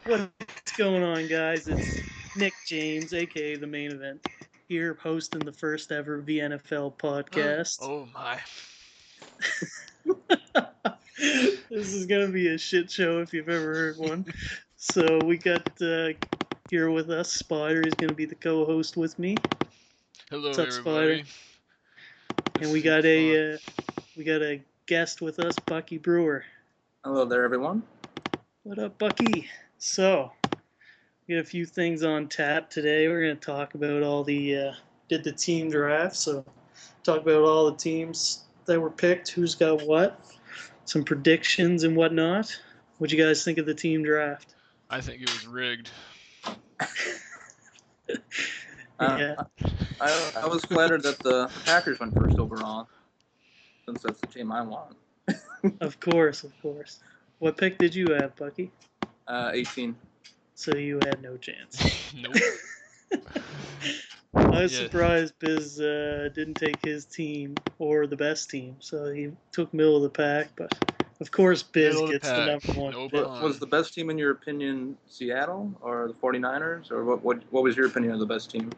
What's going on, guys? It's Nick James, aka The Main Event, here hosting the first ever VNFL podcast. Oh my. This is going to be a shit show if you've ever heard one. So we got here with us Spyder. He's going to be the co-host with me. Hello, What's up, everybody. Spyder? And we got a guest with us, BuckyBrewer. Hello there, everyone. What up, Bucky? So, we got a few things on tap today. We're going to talk about all the did the team draft. So, talk about all the teams that were picked, who's got what, some predictions and whatnot. What'd you guys think of the team draft? I think it was rigged. Yeah. I was flattered that the Packers went first overall, since that's the team I want. Of course. What pick did you have, Bucky? 18. So you had no chance. Nope. I was surprised Biz didn't take his team or the best team, so he took middle of the pack. But of course, Biz gets the number one. No pick. Was the best team, in your opinion, Seattle or the 49ers? Or what was your opinion of the best teing?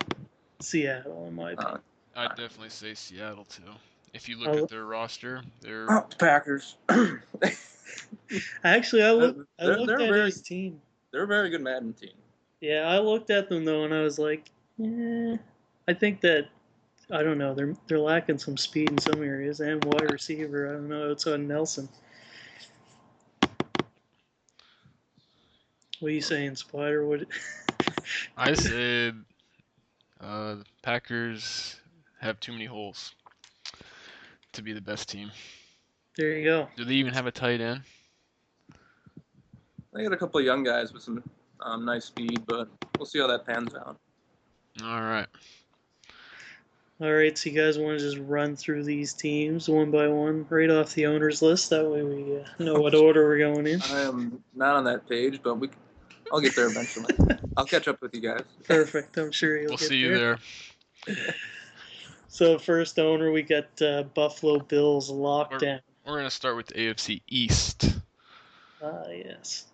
Seattle, in my opinion. I'd definitely say Seattle, too. If you look at their roster, they're... Packers. Actually, I looked at his team. They're a very good Madden team. Yeah, I looked at them, though, and I was like, I think that, I don't know, they're lacking some speed in some areas, and wide receiver, I don't know, outside Nelson. What are you saying, Spyder? What? I said the Packers have too many holes to be the best team. There you go. Do they even have a tight end? They got a couple of young guys with some nice speed, but we'll see how that pans out. All right. All right, so you guys want to just run through these teams one by one, right off the owner's list? That way we know what order we're going in. I am not on that page, but I'll get there eventually. I'll catch up with you guys. Perfect. I'm sure you'll We'll get see you there. So first owner, we got Buffalo Bills lockdown. We're going to start with the AFC East. Yes.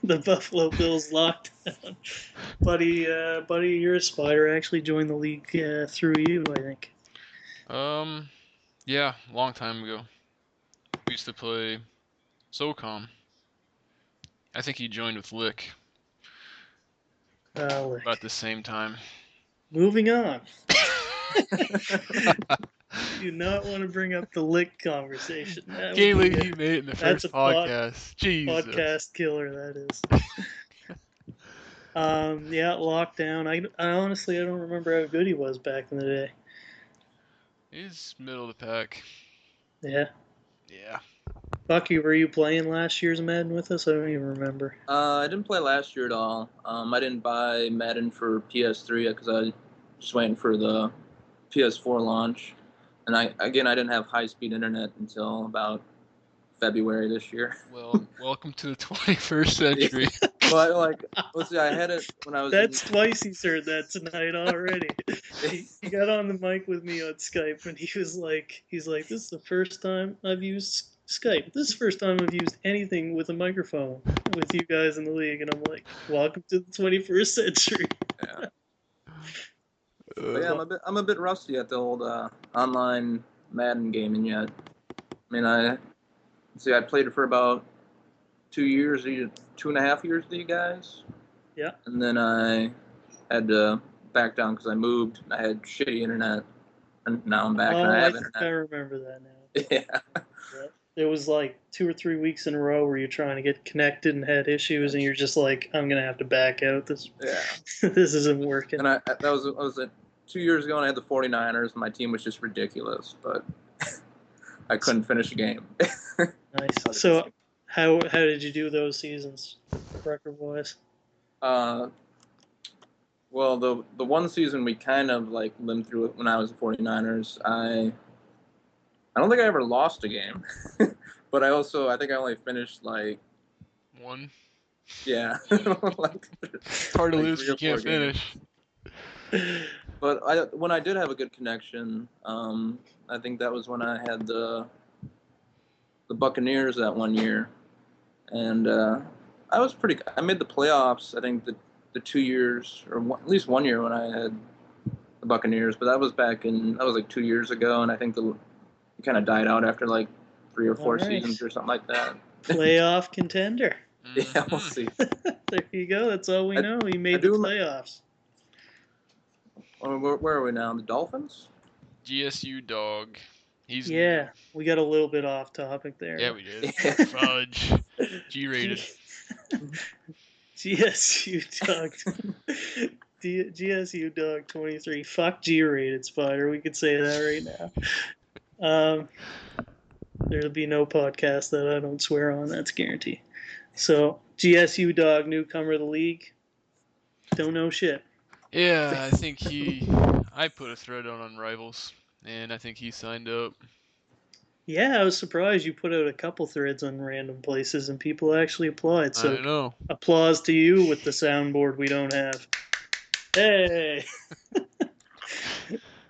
The Buffalo Bills lockdown. Buddy, you're a Spyder. Actually joined the league through you, I think. Yeah, long time ago. We used to play SOCOM. I think he joined with Lick. About the same time. Moving on. Do not want to bring up the Lick conversation. Can't believe he made it in the first podcast. Jesus. Podcast killer, that is. Yeah, lockdown. I honestly don't remember how good he was back in the day. He's middle of the pack. Yeah. Yeah. Bucky, were you playing last year's Madden with us? I don't even remember. I didn't play last year at all. I didn't buy Madden for PS3 because I was just waiting for the PS4 launch. And I didn't have high-speed internet until about February this year. Well, welcome to the 21st century. But let's see, I had it when I was. That's twice he's heard that tonight already. He got on the mic with me on Skype, and he's like, "This is the first time I've used Skype. This is the first time I've used anything with a microphone with you guys in the league." And I'm like, "Welcome to the 21st century." Yeah. But yeah, I'm a bit rusty at the old online Madden gaming yet. I mean, I played it for about 2 years, 2.5 years with you guys. Yeah. And then I had to back down because I moved and I had shitty internet. And now I'm back and I have internet. I remember that now. Yeah. It was like 2 or 3 weeks in a row where you're trying to get connected and had issues, and you're just like, "I'm gonna have to back out. This isn't working." And I was 2 years ago, and I had the 49ers, and my team was just ridiculous, but I couldn't finish a game. Nice. So, how did you do those seasons, record-wise? Well, the one season we kind of limped through it when I was the 49ers. I don't think I ever lost a game, but I think I only finished one. Yeah. It's hard to lose if you can't finish. But when I did have a good connection, I think that was when I had the Buccaneers that one year, and I was pretty. I made the playoffs. I think the 2 years, or at least 1 year when I had the Buccaneers, but that was like 2 years ago, and I think it kind of died out after like 3 or 4 seasons or something like that. Playoff contender. Yeah, we'll see. There you go. That's all we know. He made the playoffs. Where are we now? The Dolphins? GSU dog. He's new. We got a little bit off topic there. Yeah, we did. Fudge. G-rated. GSU dog. GSU dog 23. Fuck G-rated, Spyder. We could say that right now. There'll be no podcast that I don't swear on. That's guaranteed. So GSU dog, newcomer to the league. Don't know shit. Yeah, I think I put a thread on Rivals, and I think he signed up. Yeah, I was surprised you put out a couple threads on random places and people actually applied. So I know. Applause to you with the soundboard we don't have. Hey!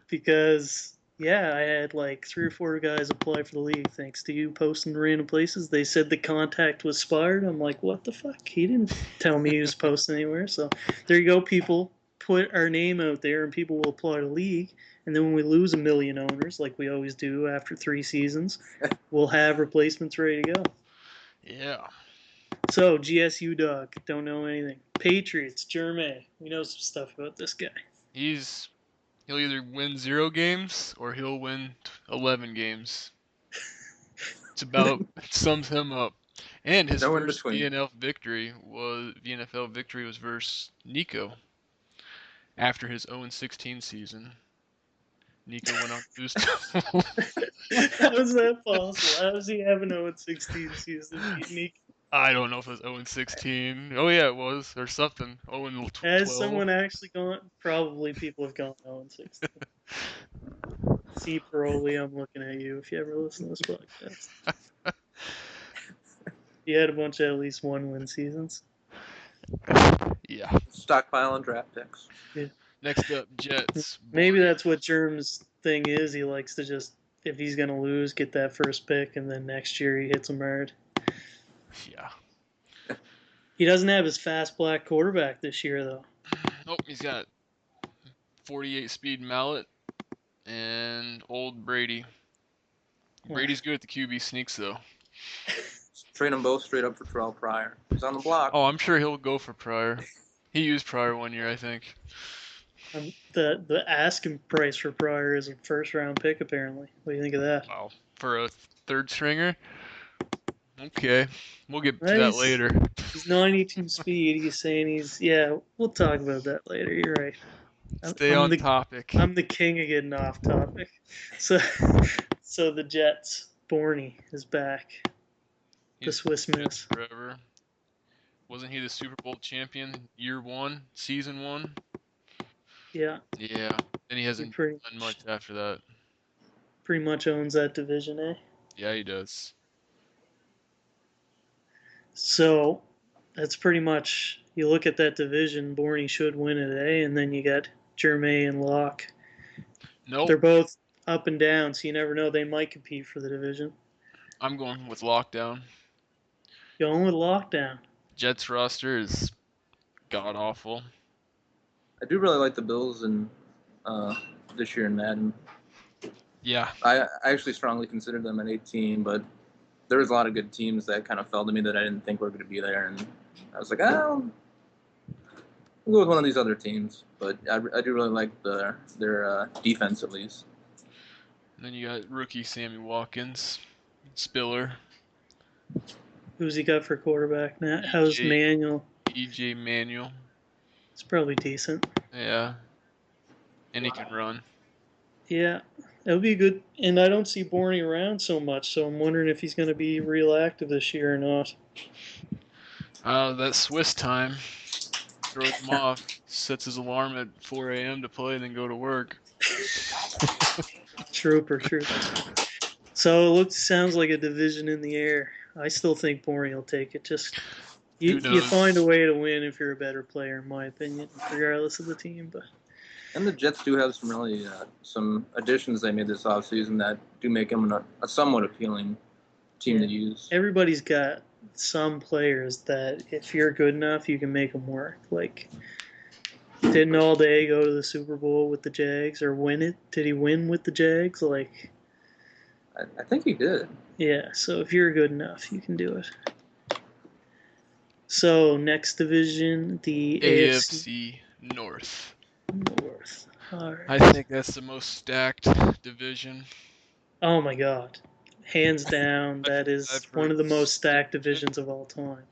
Because, yeah, I had like 3 or 4 guys apply for the league thanks to you posting to random places. They said the contact was Spyder. I'm like, what the fuck? He didn't tell me he was posting anywhere. So there you go, people. Put our name out there and people will apply to league. And then when we lose 1 million owners, like we always do after 3 seasons, we'll have replacements ready to go. Yeah. So, GSU dog, don't know anything. Patriots, Jermaine, we know some stuff about this guy. He'll either win 0 games or he'll win 11 games. It sums him up. And his first VNFL victory was versus Nico. After his 0-16 season, Nico went on to lose. How is that possible? How does he have an 0-16 season? Nico? I don't know if it was 0-16. Oh yeah, it was, or something. 0-12. Has someone actually gone? Probably people have gone 0-16. See, Paroli, I'm looking at you if you ever listen to this podcast. You had a bunch of at least 1-win seasons. Yeah. Stockpile and draft picks. Yeah. Next up, Jets. Maybe that's what Germ's thing is. He likes to just, if he's going to lose, get that first pick, and then next year he hits him hard. Yeah. He doesn't have his fast black quarterback this year, though. Nope, he's got 48 speed mallet and old Brady. Brady's good at the QB sneaks, though. Trade them both straight up for Terrell Pryor. He's on the block. Oh, I'm sure he'll go for Pryor. He used Pryor 1 year, I think. The asking price for Pryor is a first-round pick, apparently. What do you think of that? Wow. For a third stringer? Okay. We'll get to that later. He's 92 speed. He's saying yeah, we'll talk about that later. You're right. Stay on topic. I'm the king of getting off topic. So the Jets, Borney is back. The Swiss Miss. Forever. Wasn't he the Super Bowl champion year 1, season 1? Yeah. Yeah. And he hasn't done much after that. Pretty much owns that division, eh? Yeah, he does. So that's pretty much, you look at that division, Borney should win it, eh? And then you got Jermaine and Locke. Nope. They're both up and down, so you never know. They might compete for the division. I'm going with lockdown. Going with lockdown. Jets roster is god awful. I do really like the Bills in this year in Madden. Yeah. I actually strongly considered them an 18, but there was a lot of good teams that kind of fell to me that I didn't think were going to be there, and I was like, we'll go with one of these other teams. But I do really like their defense at least. And then you got rookie Sammy Watkins, Spiller. Who's he got for quarterback now? How's Manuel? EJ Manuel. It's probably decent. Yeah. And he can run. Yeah. That would be good. And I don't see Borney around so much, so I'm wondering if he's going to be real active this year or not. That Swiss time throws him off, sets his alarm at 4 a.m. to play and then go to work. Trooper. So it sounds like a division in the air. I still think Borney will take it. Just you find a way to win if you're a better player, in my opinion, regardless of the team. But and the Jets do have some really some additions they made this offseason that do make them a somewhat appealing team to use. Everybody's got some players that if you're good enough, you can make them work. Like, didn't All Day go to the Super Bowl with the Jags or win it? Did he win with the Jags? Like, I think he did. yeah. So if you're good enough, you can do it. So next division, the AFC North. North. All right. I think that's the most stacked division. Oh my God. Hands down, that is one of the most stacked divisions of all time.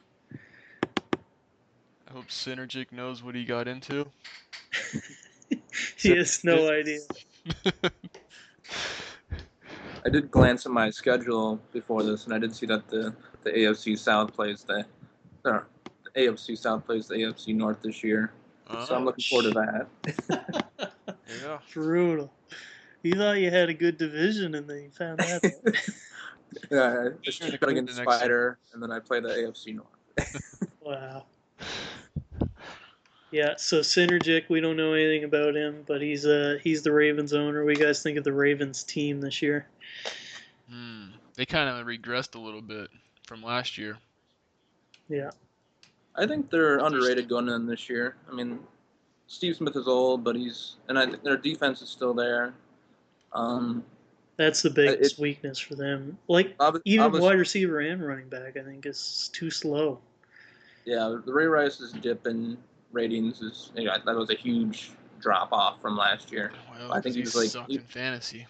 I hope Synergic knows what he got into. He has no idea. I did glance at my schedule before this, and I did see that the AFC South plays the AFC North this year. So I'm looking forward to that. Yeah. Brutal. You thought you had a good division, and then you found that out. Yeah, I should go against Spyder, and then I play the AFC North. Wow. Yeah, so Synergic, we don't know anything about him, but he's the Ravens owner. What do you guys think of the Ravens team this year? They kind of regressed a little bit from last year. Yeah. I think they're underrated going in this year. I mean, Steve Smith is old, but their defense is still there. That's the biggest weakness for them. Like, even wide receiver and running back, I think, is too slow. Yeah, the Ray Rice's dip in ratings that was a huge drop off from last year. Well, I think he sucked in fantasy.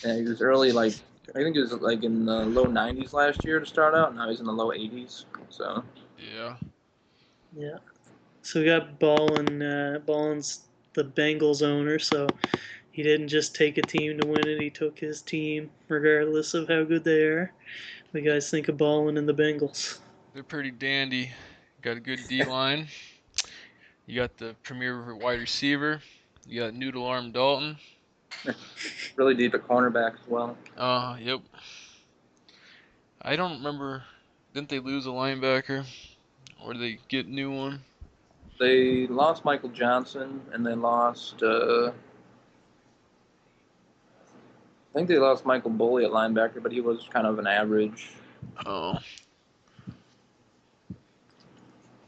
Yeah, he was early, I think he was in the low 90s last year to start out. Now he's in the low 80s. So. Yeah. Yeah. So we got Ballin's the Bengals owner, so he didn't just take a team to win it. He took his team, regardless of how good they are. What do you guys think of Ballin and the Bengals? They're pretty dandy. Got a good D-line. You got the premier wide receiver. You got Noodle Arm Dalton. Really deep at cornerback as well. Yep. I don't remember. Didn't they lose a linebacker? Or did they get a new one? They lost Michael Johnson, and they lost... I think they lost Michael Bully at linebacker, but he was kind of an average. Oh.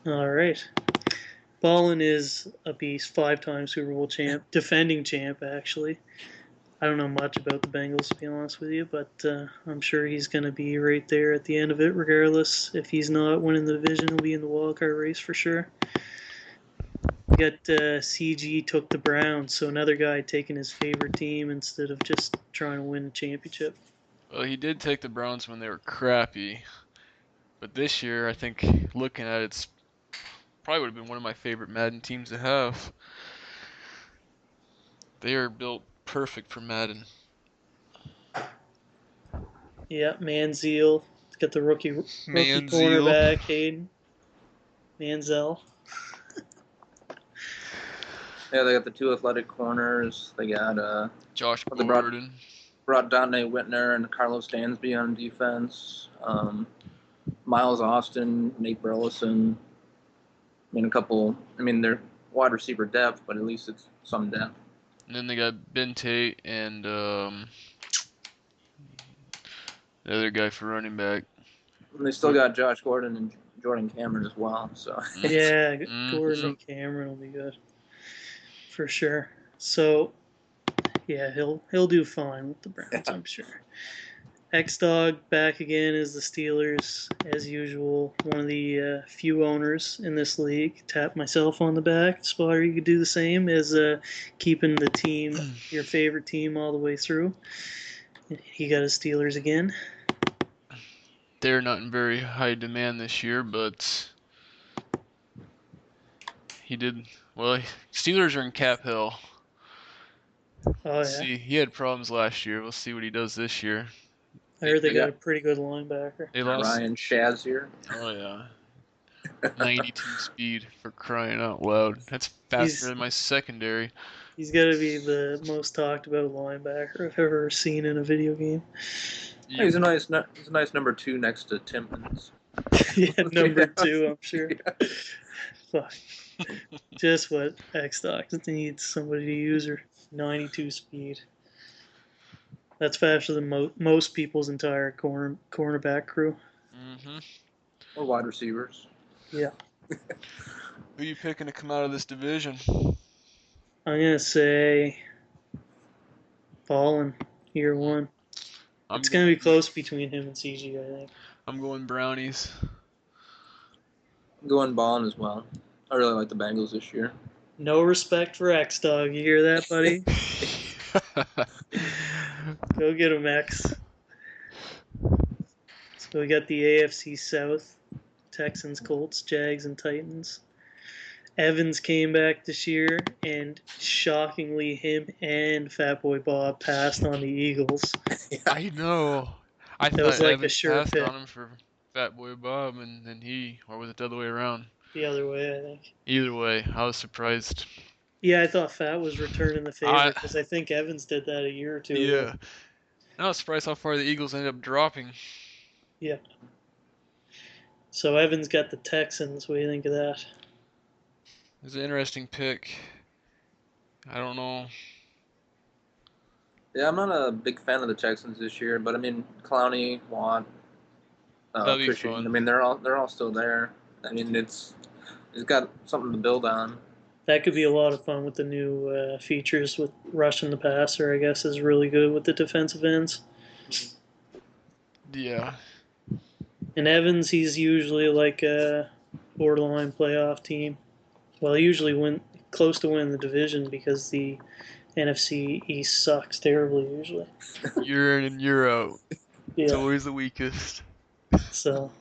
All right. Ballin is a beast, 5-time Super Bowl champ, defending champ, actually. I don't know much about the Bengals, to be honest with you, but I'm sure he's going to be right there at the end of it, regardless. If he's not winning the division, he'll be in the wildcard race for sure. We got CG took the Browns, so another guy taking his favorite team instead of just trying to win a championship. Well, he did take the Browns when they were crappy, but this year, I think, looking at it, it's probably would have been one of my favorite Madden teams to have. They are built perfect for Madden. Yeah, Manziel. Got the rookie cornerback, Hayden. Manziel. Yeah, they got the two athletic corners. They got Josh Gordon. Brought Donte Whitner and Carlos Dansby on defense. Miles Austin, Nate Burleson. They're wide receiver depth, but at least it's some depth. And then they got Ben Tate and the other guy for running back. And they still got Josh Gordon and Jordan Cameron as well. So. Yeah, Gordon and Cameron will be good. For sure. So, yeah, he'll do fine with the Browns, I'm sure. X-Dog back again is the Steelers, as usual. One of the few owners in this league. Tap myself on the back. Spyder, you could do the same as keeping the team, your favorite team, all the way through. He got his Steelers again. They're not in very high demand this year, but he did well. Steelers are in cap hell. Oh, yeah. See, he had problems last year. We'll see what he does this year. I heard they got a pretty good linebacker. They lost Ryan Shazier. Oh yeah, 92 speed for crying out loud. That's faster than my secondary. He's got to be the most talked about linebacker I've ever seen in a video game. Yeah. He's a nice number 2 next to Timmons. Yeah, number 2, I'm sure. Yeah. Fuck. Just what X-Doc needs somebody to use her. 92 speed. That's faster than most people's entire cornerback crew. Mm-hmm. Or wide receivers. Yeah. Who are you picking to come out of this division? I'm going to say Ballin, year one. It's going to be close between him and CG, I think. I'm going Brownies. I'm going Ballin as well. I really like the Bengals this year. No respect for X-Dog. You hear that, buddy? Go get him, X. So we got the AFC South. Texans, Colts, Jags, and Titans. Evans came back this year, and shockingly, him and Fatboy Bob passed on the Eagles. I know. I thought was like Evans a sure passed pick. on him for Fatboy Bob, and then or was it the other way around? The other way, I think. Either way, I was surprised. Yeah, I thought Fat was returning the favor because I think Evans did that a year or two ago. I was surprised how far the Eagles ended up dropping. Yeah. So Evans got the Texans. What do you think of that? It's an interesting pick. I don't know. Yeah, I'm not a big fan of the Texans this year, but I mean, Clowney, Watt, Christian. I mean, they're all still there. I mean, it's got something to build on. That could be a lot of fun with the new features with rushing the passer. I guess is really good with the defensive ends. Yeah. And Evans, he's usually like a borderline playoff team. Well, he usually win close to winning the division because the NFC East sucks terribly usually. Year in and year out. Yeah. It's always the weakest. So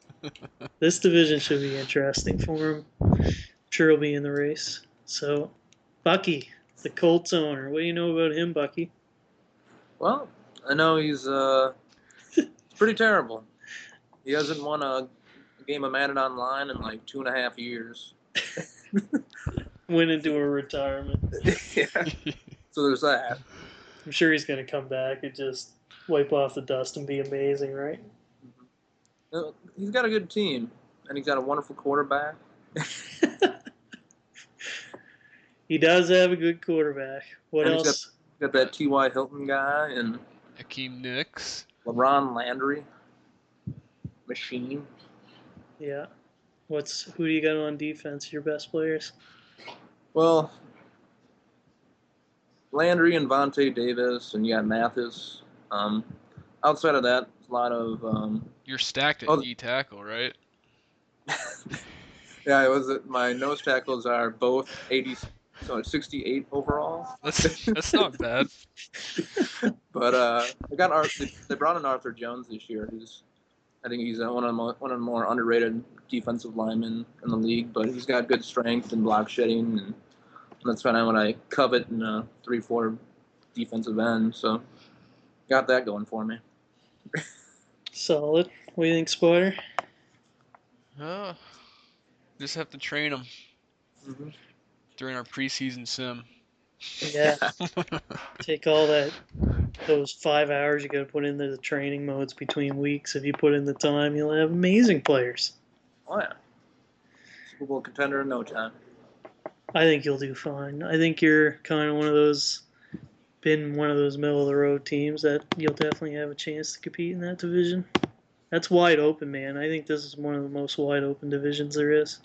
this division should be interesting for him. I'm sure he'll be in the race. So, Bucky, the Colts owner. What do you know about him, Bucky? Well, I know he's pretty terrible. He hasn't won a game of Madden Online in like 2.5 years. Went into a retirement. Yeah. So there's that. I'm sure he's going to come back and just wipe off the dust and be amazing, right? He's got a good team, and he's got a wonderful quarterback. He does have a good quarterback. What else? He's got that T.Y. Hilton guy and Hakeem Nicks. LeBron Landry. Machine. Yeah. Who do you got on defense? Your best players? Well, Landry and Vontae Davis, and you got Mathis. Outside of that, a lot of. You're stacked at D tackle, right? Yeah, it was. My nose tackles are both 80, so 68 overall. That's not bad. But they brought in Arthur Jones this year. I think he's one of the more underrated defensive linemen in the league, but he's got good strength and block shedding, and that's kind of what I covet in a 3-4 defensive end. So got that going for me. Solid. What do you think, Spyder? Just have to train them during our preseason sim. Yeah. Take all those 5 hours you got to put into the training modes between weeks. If you put in the time, you'll have amazing players. Oh, yeah. Super Bowl contender in no time. I think you'll do fine. I think you're kind of one of those middle-of-the-road teams that you'll definitely have a chance to compete in that division. That's wide open, man. I think this is one of the most wide-open divisions there is.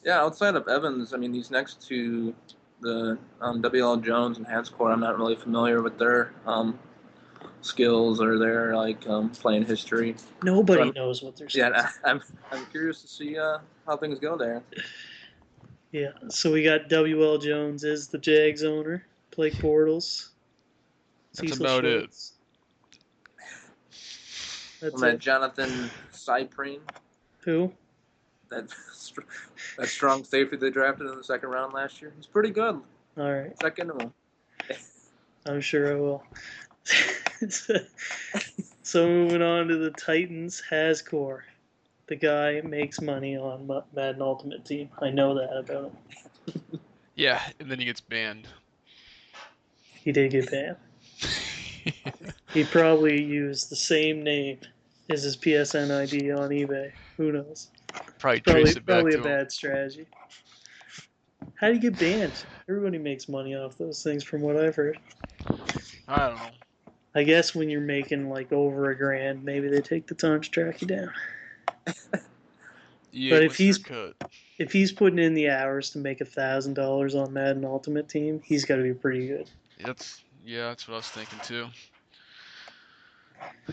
Yeah, outside of Evans, I mean, he's next to the WL Jones and Hanscourt. I'm not really familiar with their skills or their playing history. Nobody knows what they're saying. Yeah, I'm curious to see how things go there. Yeah, so we got WL Jones is the Jags owner, Blake Bortles. That's about Schultz. That's that Jonathan Cyprien. Who? That strong safety they drafted in the second round last year. He's pretty good. All right. Second to him. I'm sure I will. So moving on to the Titans, Hascore. The guy makes money on Madden Ultimate Team. I know that about him. Yeah, and then he gets banned. He did get banned. He probably used the same name as his PSN ID on eBay. Who knows? Probably a bad strategy. How do you get banned? Everybody makes money off those things from what I've heard. I don't know. I guess when you're making like over $1,000, maybe they take the time to track you down. EA But wants their cut. if he's putting in the hours to make $1,000 on Madden Ultimate Team, he's got to be pretty good. That's what I was thinking too.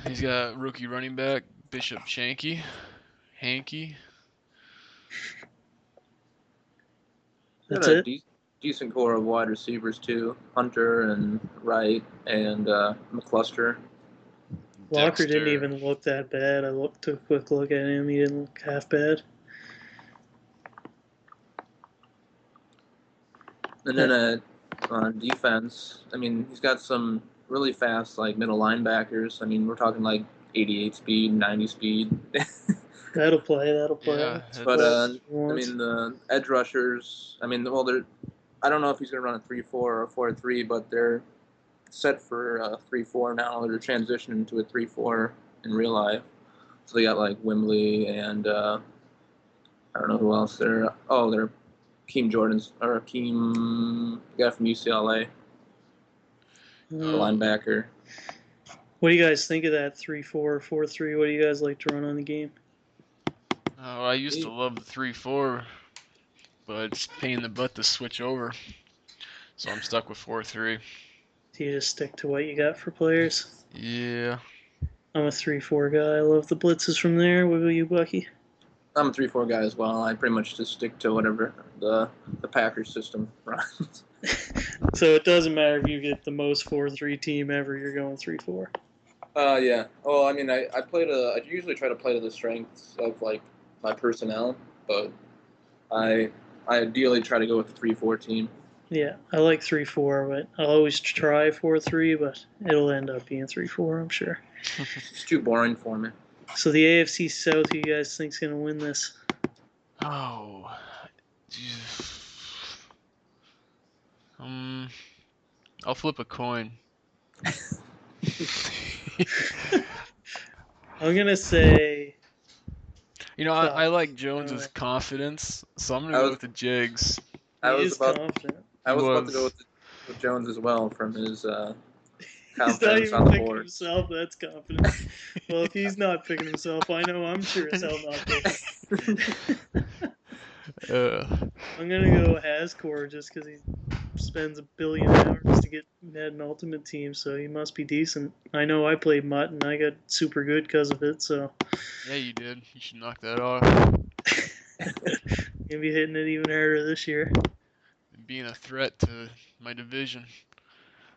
He's got rookie running back Bishop Hanky. That's got a it. Decent core of wide receivers too. Hunter and Wright and McCluster. Walker didn't even look that bad. I took a quick look at him. He didn't look half bad. And then on defense, I mean, he's got some really fast like middle linebackers. I mean, we're talking like 88 speed, 90 speed. That'll play. Yeah, but I mean, the edge rushers. I mean, well, I don't know if he's going to run a 3-4 or a 4-3, but they're set for a 3-4 now. They're transitioning to a 3-4 in real life. So they got like Wembley and I don't know who else. They're Keem the guy from UCLA, the linebacker. What do you guys think of that 3-4, 4-3? What do you guys like to run on the game? Oh, I used to love the 3-4, but it's a pain in the butt to switch over. So I'm stuck with 4-3. Do you just stick to what you got for players? Yeah. I'm a 3-4 guy. I love the blitzes from there. What about you, Bucky? I'm a 3-4 guy as well. I pretty much just stick to whatever the Packers system runs. So it doesn't matter if you get the most 4-3 team ever. You're going 3-4. Yeah. Well, I mean, I usually try to play to the strengths of like my personnel, but I ideally try to go with the 3-4 team. Yeah, I like 3-4, but I'll always try 4-3, but it'll end up being 3-4, I'm sure. It's too boring for me. So the AFC South, who you guys think's going to win this? Oh. I'll flip a coin. I'm going to say... I like Jones's confidence, so I'm going to go with the Jags. He is confident. I was about to go with Jones as well from his he's not even picking himself. That's confident. Well, if he's not picking himself, I know I'm sure as hell not picking. I'm going to go Hascore just because he spends 1 billion hours to get Madden Ultimate Team, so he must be decent. I know I played Mutt, and I got super good because of it, so... Yeah, you did. You should knock that off. You'll be hitting it even harder this year. Being a threat to my division.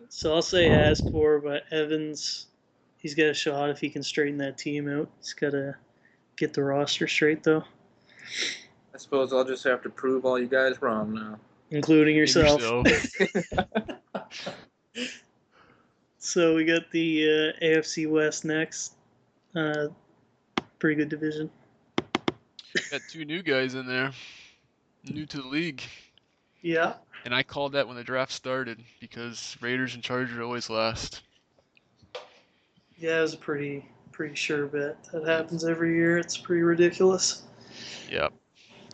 So I'll say Hascore, but Evans, he's got a shot if he can straighten that team out. He's got to get the roster straight, though. I suppose I'll just have to prove all you guys wrong now. Including yourself. So we got the AFC West next. Pretty good division. Got 2 new guys in there. New to the league. Yeah. And I called that when the draft started because Raiders and Chargers always last. Yeah, it was a pretty sure bet. That happens every year. It's pretty ridiculous. Yep.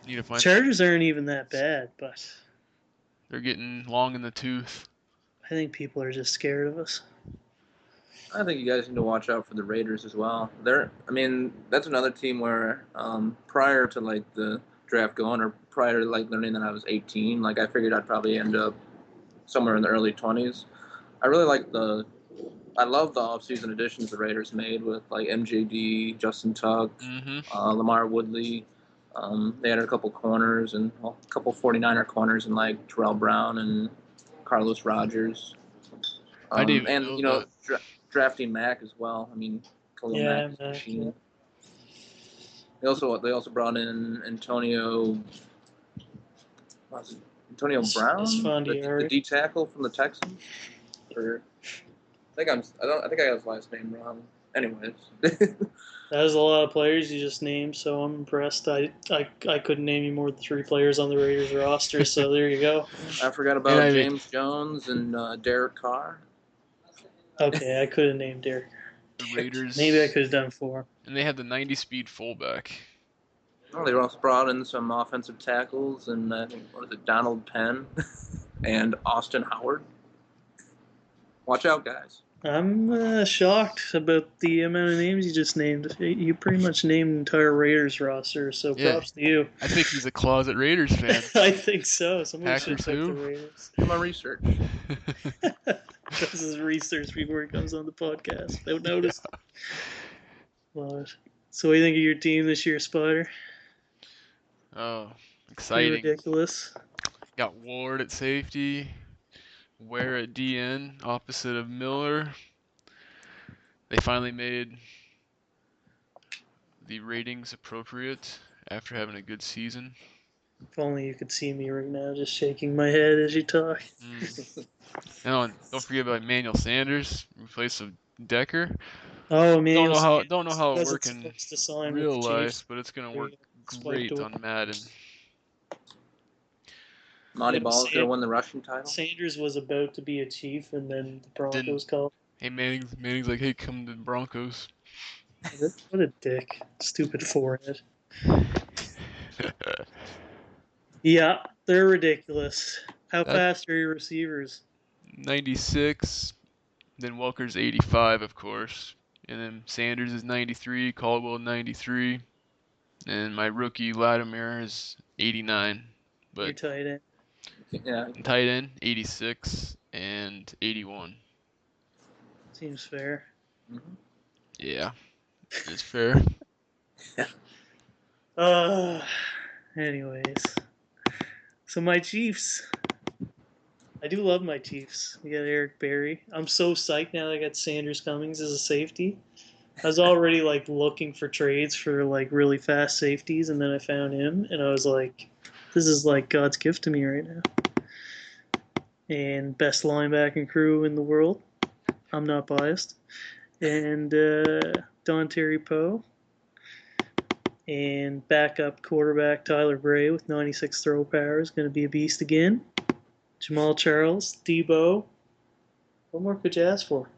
Need to find Chargers aren't even that bad, but they're getting long in the tooth. I think people are just scared of us. I think you guys need to watch out for the Raiders as well. That's another team where prior to like the draft going, or prior to like learning that I was 18, like I figured I'd probably end up somewhere in the early 20s. I love the offseason additions the Raiders made with like MJD, Justin Tuck, Lamar Woodley. They had a couple corners and a couple 49er corners and like Terrell Brown and Carlos Rogers. Drafting Mack as well. I mean, Mack is a machine. They also brought in Antonio Brown, the D tackle from the Texans. I think I got his last name wrong. Anyways, that was a lot of players you just named, so I'm impressed. I couldn't name you more than 3 players on the Raiders roster, so there you go. I forgot about James Jones and Derek Carr. Okay, I could have named Derek. The Raiders. Maybe I could have done 4. And they had the 90-speed fullback. Well, they also brought in some offensive tackles, and I think, Donald Penn and Austin Howard. Watch out, guys. I'm shocked about the amount of names you just named. You pretty much named the entire Raiders roster, so props to you. I think he's a closet Raiders fan. I think so. Somebody should Packers pick the who? Raiders. Do my research. This is research before he comes on the podcast. Don't notice. But, so what do you think of your team this year, Spyder? Oh, Pretty exciting. ridiculous. Got Ward at safety, Ware at DN, opposite of Miller. They finally made the ratings appropriate after having a good season. If only you could see me right now, just shaking my head as you talk. And don't forget about Emmanuel Sanders, in place of Decker. Oh man, Don't know how it was works in supposed to sign real with the life, Chiefs. but it's gonna work great on Madden. Monty Ball's gonna win the rushing title. Sanders was about to be a Chief, and then the Broncos called. Hey, Manning's like, hey, come to the Broncos. What a dick! Stupid forehead. Yeah, they're ridiculous. How fast are your receivers? 96. Then Welker's 85, of course. And then Sanders is 93, Caldwell 93. And my rookie Latimer is 89. But your tight end. Yeah. Tight end 86 and 81. Seems fair. Mm-hmm. Yeah, it's fair. Anyways. So my Chiefs. I do love my Chiefs. We got Eric Berry. I'm so psyched now that I got Sanders Cummings as a safety. I was already like looking for trades for like really fast safeties, and then I found him, and I was like, this is like God's gift to me right now. And best linebacking crew in the world. I'm not biased. And Don Terry Poe. And backup quarterback Tyler Bray with 96 throw power is going to be a beast again. Jamal Charles, Debo. What more could you ask for?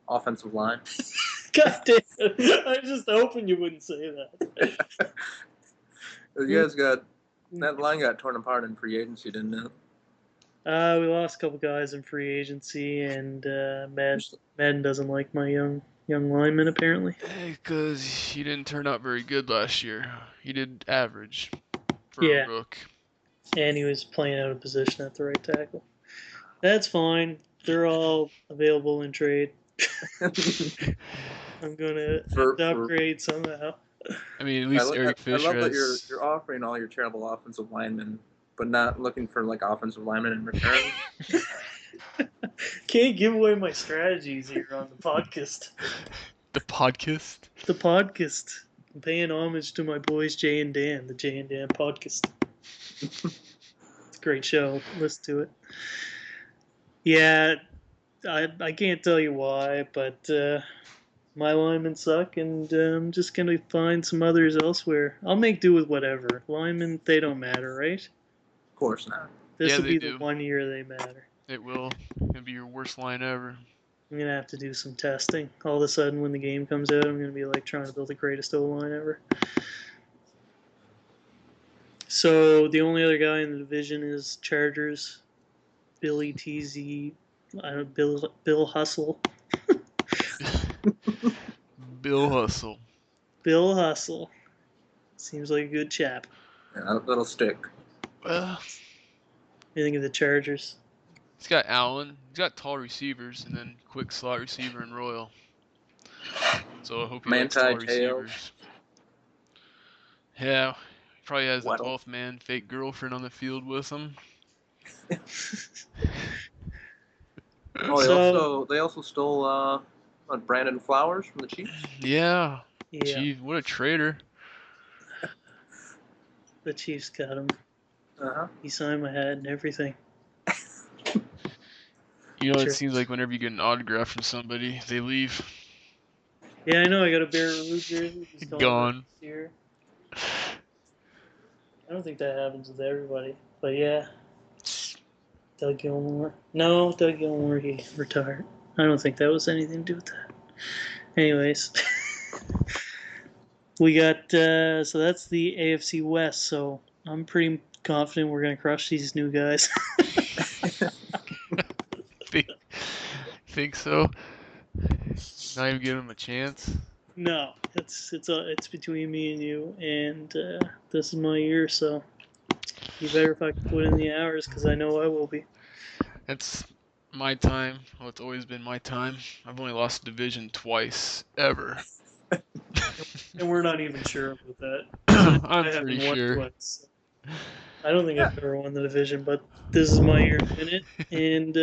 Offensive line. God damn it. I was just hoping you wouldn't say that. You guys got that line got torn apart in free agency, didn't it? We lost a couple guys in free agency, and Madden doesn't like my young lineman apparently. Because he didn't turn out very good last year. He did average for a rook. And he was playing out of position at the right tackle. That's fine. They're all available in trade. I'm gonna upgrade somehow. I mean, at least Eric Fisher. I love that you're offering all your terrible offensive linemen, but not looking for like offensive linemen in return. Can't give away my strategies here on the podcast. The podcast? The podcast. I'm paying homage to my boys Jay and Dan, the Jay and Dan podcast. It's a great show. Listen to it. Yeah, I can't tell you why, but my linemen suck, and I'm just going to find some others elsewhere. I'll make do with whatever. Linemen, they don't matter, right? Of course not. This will be the 1 year they matter. It will. It'll be your worst line ever. I'm going to have to do some testing. All of a sudden, when the game comes out, I'm going to be like trying to build the greatest O-line ever. So the only other guy in the division is Chargers, Billy TZ, Bill Hustle. Bill Hustle. Bill Hustle. Seems like a good chap. Yeah, that'll stick. Well, what do you think of the Chargers? He's got Allen. He's got tall receivers and then quick slot receiver and Royal. So I hope he likes tall receivers. Yeah, he probably has the 12th man fake girlfriend on the field with him. They also stole Brandon Flowers from the Chiefs. Yeah. Chief, what a traitor. The Chiefs got him. Uh-huh. He signed my hat and everything. You know, it seems like whenever you get an autograph from somebody, they leave. Yeah, I know. I got a Bear Root jersey. Gone. Here. I don't think that happens with everybody. But yeah. Doug Gilmore. No, Doug Gilmore, he retired. I don't think that was anything to do with that. Anyways. We got, so that's the AFC West. So I'm pretty confident we're going to crush these new guys. Think so? Not even give him a chance. No, it's between me and you, and this is my year, so you better fucking put in the hours, because I know I will be. It's my time. Well, it's always been my time. I've only lost division twice, ever. And we're not even sure about that. I'm pretty sure. Twice. I don't think I've ever won the division, but this is my year to win it. And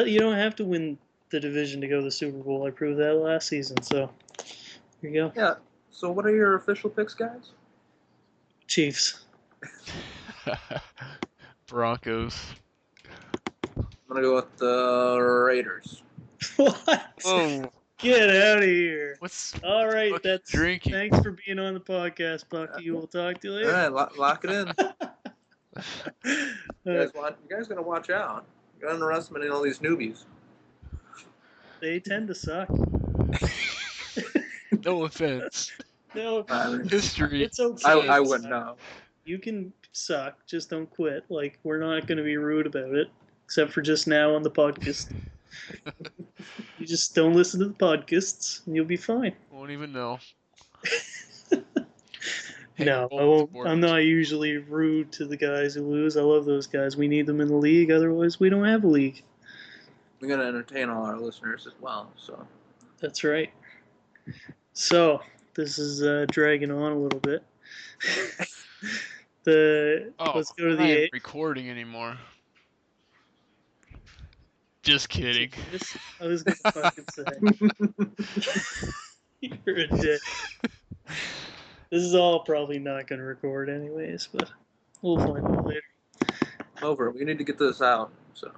you don't have to win the division to go to the Super Bowl. I proved that last season, so here you go. Yeah. So what are your official picks, guys? Chiefs. Broncos. I'm going to go with the Raiders. What? Oh. Get out of here. All right, that's drinking? Thanks for being on the podcast, Bucky. We'll talk to you later. All right, lock it in. You guys got to watch out. You're underestimating all these newbies. They tend to suck. No offense. No, history. It's okay. I wouldn't know. You can suck, just don't quit. Like, we're not going to be rude about it, except for just now on the podcast. You just don't listen to the podcasts, and you'll be fine. Won't even know. No, I won't. I'm not usually rude to the guys who lose. I love those guys. We need them in the league, otherwise we don't have a league. We got to entertain all our listeners as well. So that's right. So this is dragging on a little bit. Let's go to the ain't recording anymore. Just kidding. I was gonna fucking say. You're a dick. This is all probably not gonna record anyways, but we'll find out later. Over. We need to get this out. So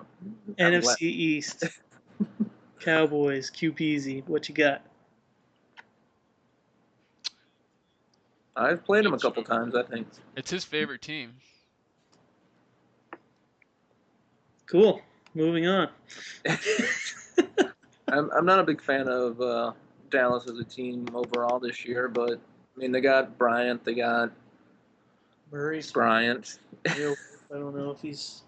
NFC East. Cowboys, QPZ. What you got? I've played him a couple times, I think. It's his favorite team. Cool. Moving on. I'm not a big fan of Dallas as a team overall this year, but I mean they got Bryant, they got Bryant. I don't know if he's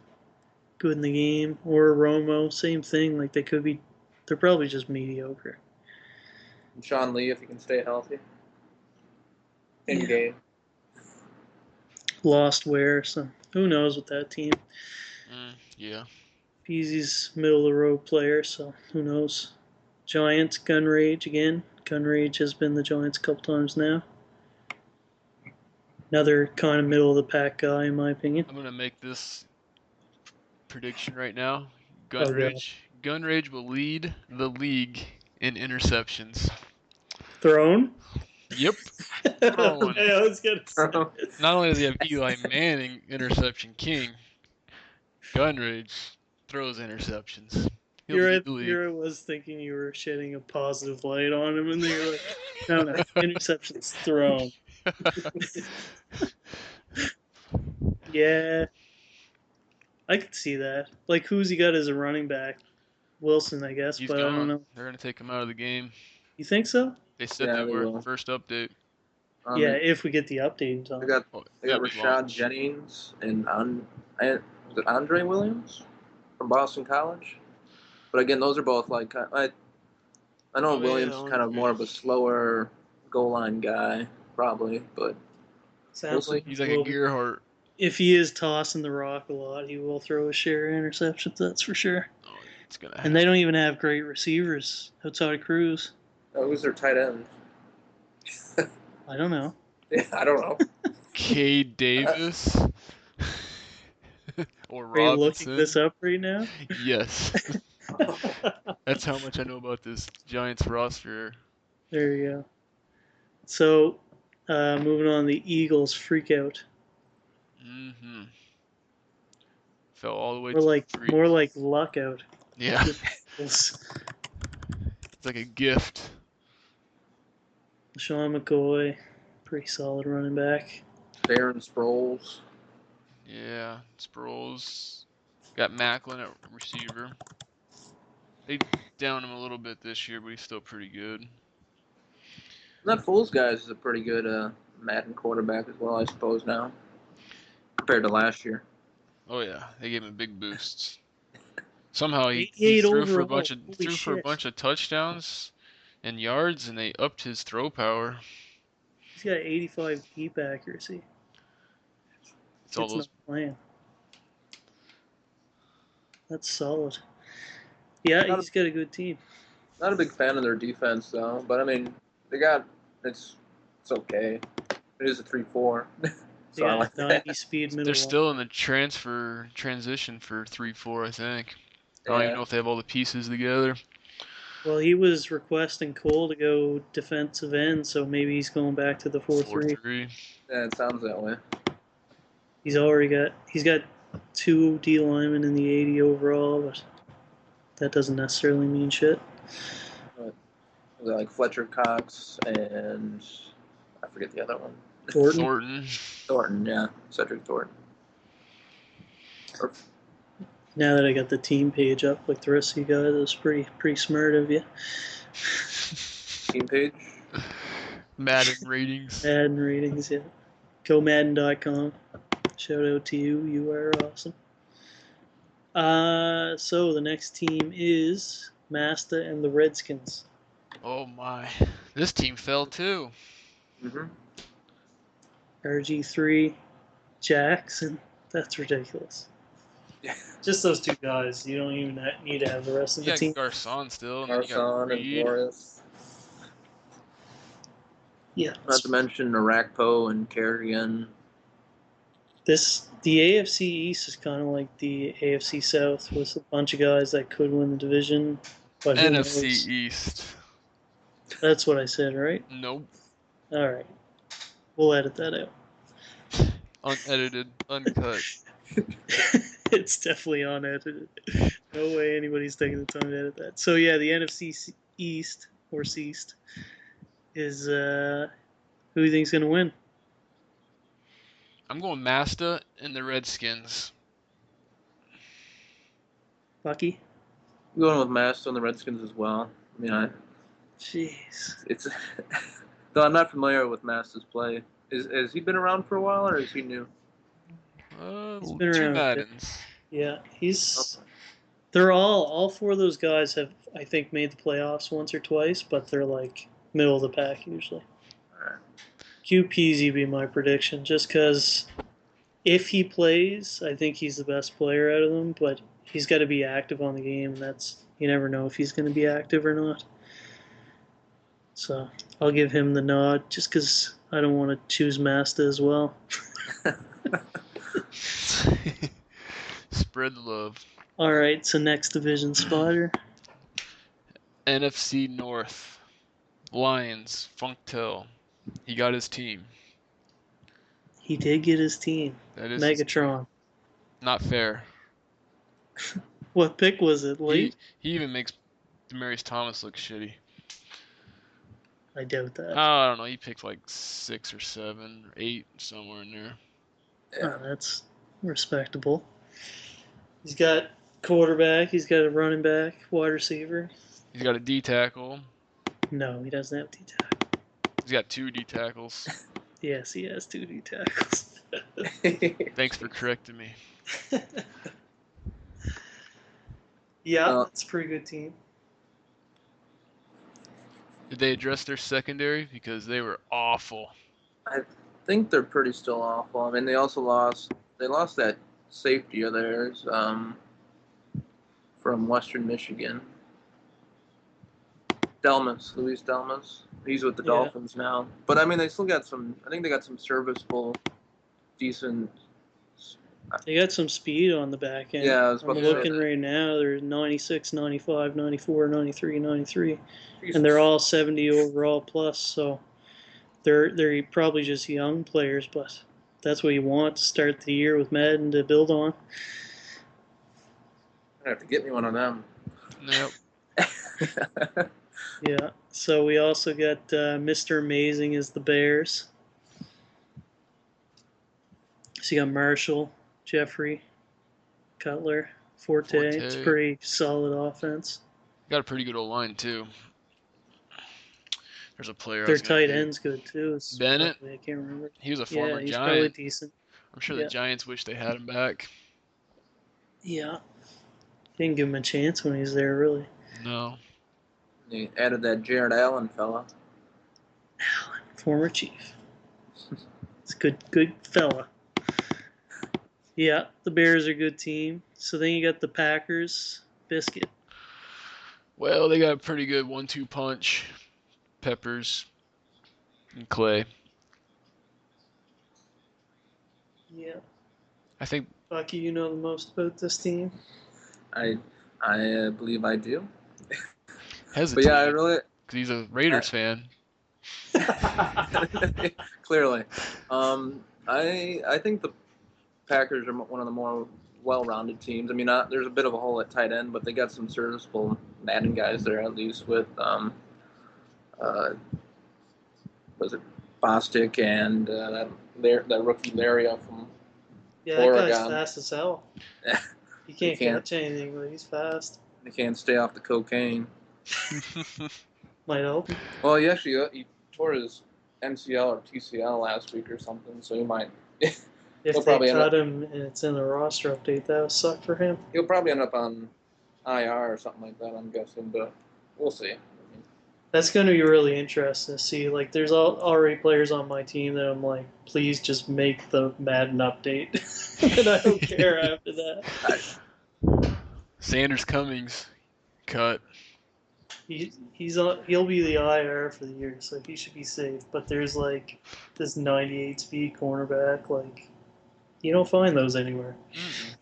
good in the game, or Romo, same thing. Like they're probably just mediocre. And Sean Lee, if he can stay healthy. In game. Lost Ware, so who knows with that team. Yeah. Peasy's middle of the road player, so who knows. Giants, Gun Rage again. Gun Rage has been the Giants a couple times now. Another kind of middle of the pack guy, in my opinion. I'm gonna make this prediction right now. Gun Rage will lead the league in interceptions. Thrown? Yep. Thrown. I was gonna say. Not only does he have Eli Manning, interception king, Gun Rage throws interceptions. Here I was thinking you were shedding a positive light on him, and then you're like, no, interceptions thrown. Yeah. I could see that. Like, who's he got as a running back? Wilson, I guess, He's but gone. I don't know. They're going to take him out of the game. You think so? They said they were. First update. Yeah, if we get the update in time. They got Rashad Jennings and was it Andre Williams from Boston College? But again, those are both like I know Williams is kind of more of a slower goal line guy, probably, but sounds like he's like a Gearhart. If he is tossing the rock a lot, he will throw a share of interceptions. That's for sure. Oh, it's gonna. And they don't even have great receivers outside of Cruz. Oh, who's their tight end? I don't know. Yeah, I don't know. Cade Davis. Or Robinson. Are you looking this up right now? Yes. That's how much I know about this Giants roster. There you go. So, moving on, the Eagles freak out. Mm-hmm. Fell all the way more like luck out. Yeah. It's like a gift. Sean McCoy, pretty solid running back. Darren Sproles. Yeah, Sproles. Got Macklin at receiver. They downed him a little bit this year, but he's still pretty good. That Foles guy is a pretty good Madden quarterback as well, I suppose, now. Compared to last year. Oh, yeah. They gave him a big boost. Somehow he threw for a bunch of touchdowns, and yards, and they upped his throw power. He's got 85 deep accuracy. It's all those. Not playing. That's solid. Yeah, he's got a good team. Not a big fan of their defense though, but I mean, it's okay. It is a 3-4. So yeah, I like 90 that. speed middle. They're still in the transition for 3-4, I think. I don't even know if they have all the pieces together. Well, he was requesting Cole to go defensive end, so maybe he's going back to the 4-3. Yeah, it sounds that way. He's got 2 D linemen in the 80 overall, but that doesn't necessarily mean shit. Like Fletcher Cox and I forget the other one. Thornton, yeah. Cedric Thornton. Now that I got the team page up like the rest of you guys, it was pretty smart of you. Team page? Madden ratings. Madden ratings, yeah. GoMadden.com. Shout out to you. You are awesome. So the next team is Masta and the Redskins. Oh my. This team fell too. Mm-hmm. RG3, Jackson. That's ridiculous. Yeah. Just those 2 guys. You don't even need to have the rest of the team. Garcon still. Garcon and Morris. Yeah. Not to mention Arakpo and Carrigan. The AFC East is kind of like the AFC South with a bunch of guys that could win the division. But NFC East. That's what I said, right? Nope. All right. We'll edit that out. Unedited, uncut. It's definitely unedited. No way anybody's taking the time to edit that. So, yeah, the NFC East, or Seast, is who do you think is going to win? I'm going Masta and the Redskins. I'm Bucky? going with Masta and the Redskins as well. I mean, Jeez. It's though I'm not familiar with Masta's play. Has he been around for a while, or is he new? He's been around. 2 Maddens. Yeah, they're all 4 of those guys have, I think, made the playoffs once or twice, but they're like middle of the pack usually. All right. QPZ be my prediction, just because if he plays, I think he's the best player out of them, but he's got to be active on the game, and you never know if he's going to be active or not. So I'll give him the nod, just because I don't want to choose Masta as well. Spread the love. All right, so next division, Spyder. NFC North. Lions. Funktel. He got his team. He did get his team. That is Megatron. Not fair. What pick was it? Late? He even makes Demaryius Thomas look shitty. I doubt that. I don't know. He picked like 6 or 7 or 8, somewhere in there. Oh, that's respectable. He's got quarterback. He's got a running back, wide receiver. He's got a D tackle. No, he doesn't have D tackle. He's got 2 D tackles. Yes, he has 2 D tackles. Thanks for correcting me. Yeah, it's a pretty good team. Did they address their secondary? Because they were awful. I think they're pretty still awful. I mean, they also lost that safety of theirs from Western Michigan. Luis Delmas. He's with the Dolphins now. But, I mean, they still got I think they got some serviceable, decent. They got some speed on the back end. Yeah, I'm looking right now. They're 96, 95, 94, 93, 93. And they're all 70 overall plus. So they're probably just young players, but that's what you want to start the year with Madden to build on. I have to get me one of them. Nope. Yeah. So we also got Mr. Amazing is the Bears. So you got Marshall, Jeffrey, Cutler, Forte. It's a pretty solid offense. Got a pretty good old line too. There's a player. Their tight end's good too. Bennett. I can't remember. He was a former he's Giant. Probably decent. I'm sure the Giants wish they had him back. Yeah. Didn't give him a chance when he was there, really. No. They added that Jared Allen fella. Allen, former Chief. It's a good fella. Yeah, the Bears are a good team. So then you got the Packers, Biscuit. Well, they got a pretty good 1-2 punch. Peppers and Clay. Yeah. I think. Bucky, you know the most about this team. I believe I do. Hesitate. But yeah, I really. Because he's a Raiders fan. Clearly. I think the Packers are one of the more well-rounded teams. I mean, there's a bit of a hole at tight end, but they got some serviceable Madden guys there, at least with was it Bostic and that rookie Laria from Oregon. That guy's fast as hell. He can't catch anything, but he's fast. He can't stay off the cocaine. Might help. Well, he tore his MCL or TCL last week or something, so he might. If they cut him and it's in the roster update, that would suck for him. He'll probably end up on IR or something like that, I'm guessing, but we'll see. That's going to be really interesting to see. Like, there's already players on my team that I'm like, please just make the Madden update. And I don't care after that. Sanders Cummings, cut. He'll be the IR for the year, so he should be safe. But there's like this 98 speed cornerback, like you don't find those anywhere. Mm-hmm.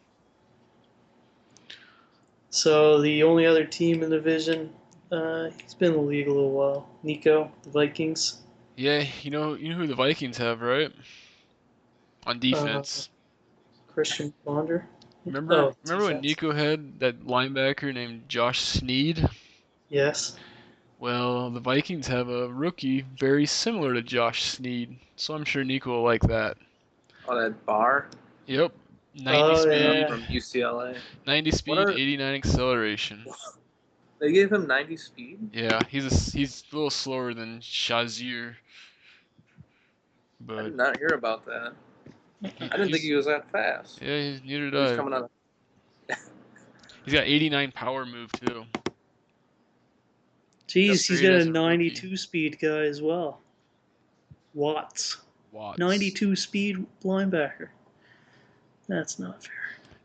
So the only other team in the division, he's been in the league a little while. Nico, the Vikings. Yeah, you know who the Vikings have, right? On defense. Christian Ponder. Remember when Nico had that linebacker named Josh Sneed? Yes. Well, the Vikings have a rookie very similar to Josh Sneed, so I'm sure Nico will like that. Oh, that Barr? Yep. 90 speed. Yeah. From UCLA. 90 speed, 89 acceleration. They gave him 90 speed? Yeah, he's a little slower than Shazier. But I did not hear about that. I didn't think he was that fast. Yeah, neither did I. He's coming out. He's got 89 power move too. Jeez, he's got a 92 speed guy as well. Watts. 92 speed linebacker. That's not fair.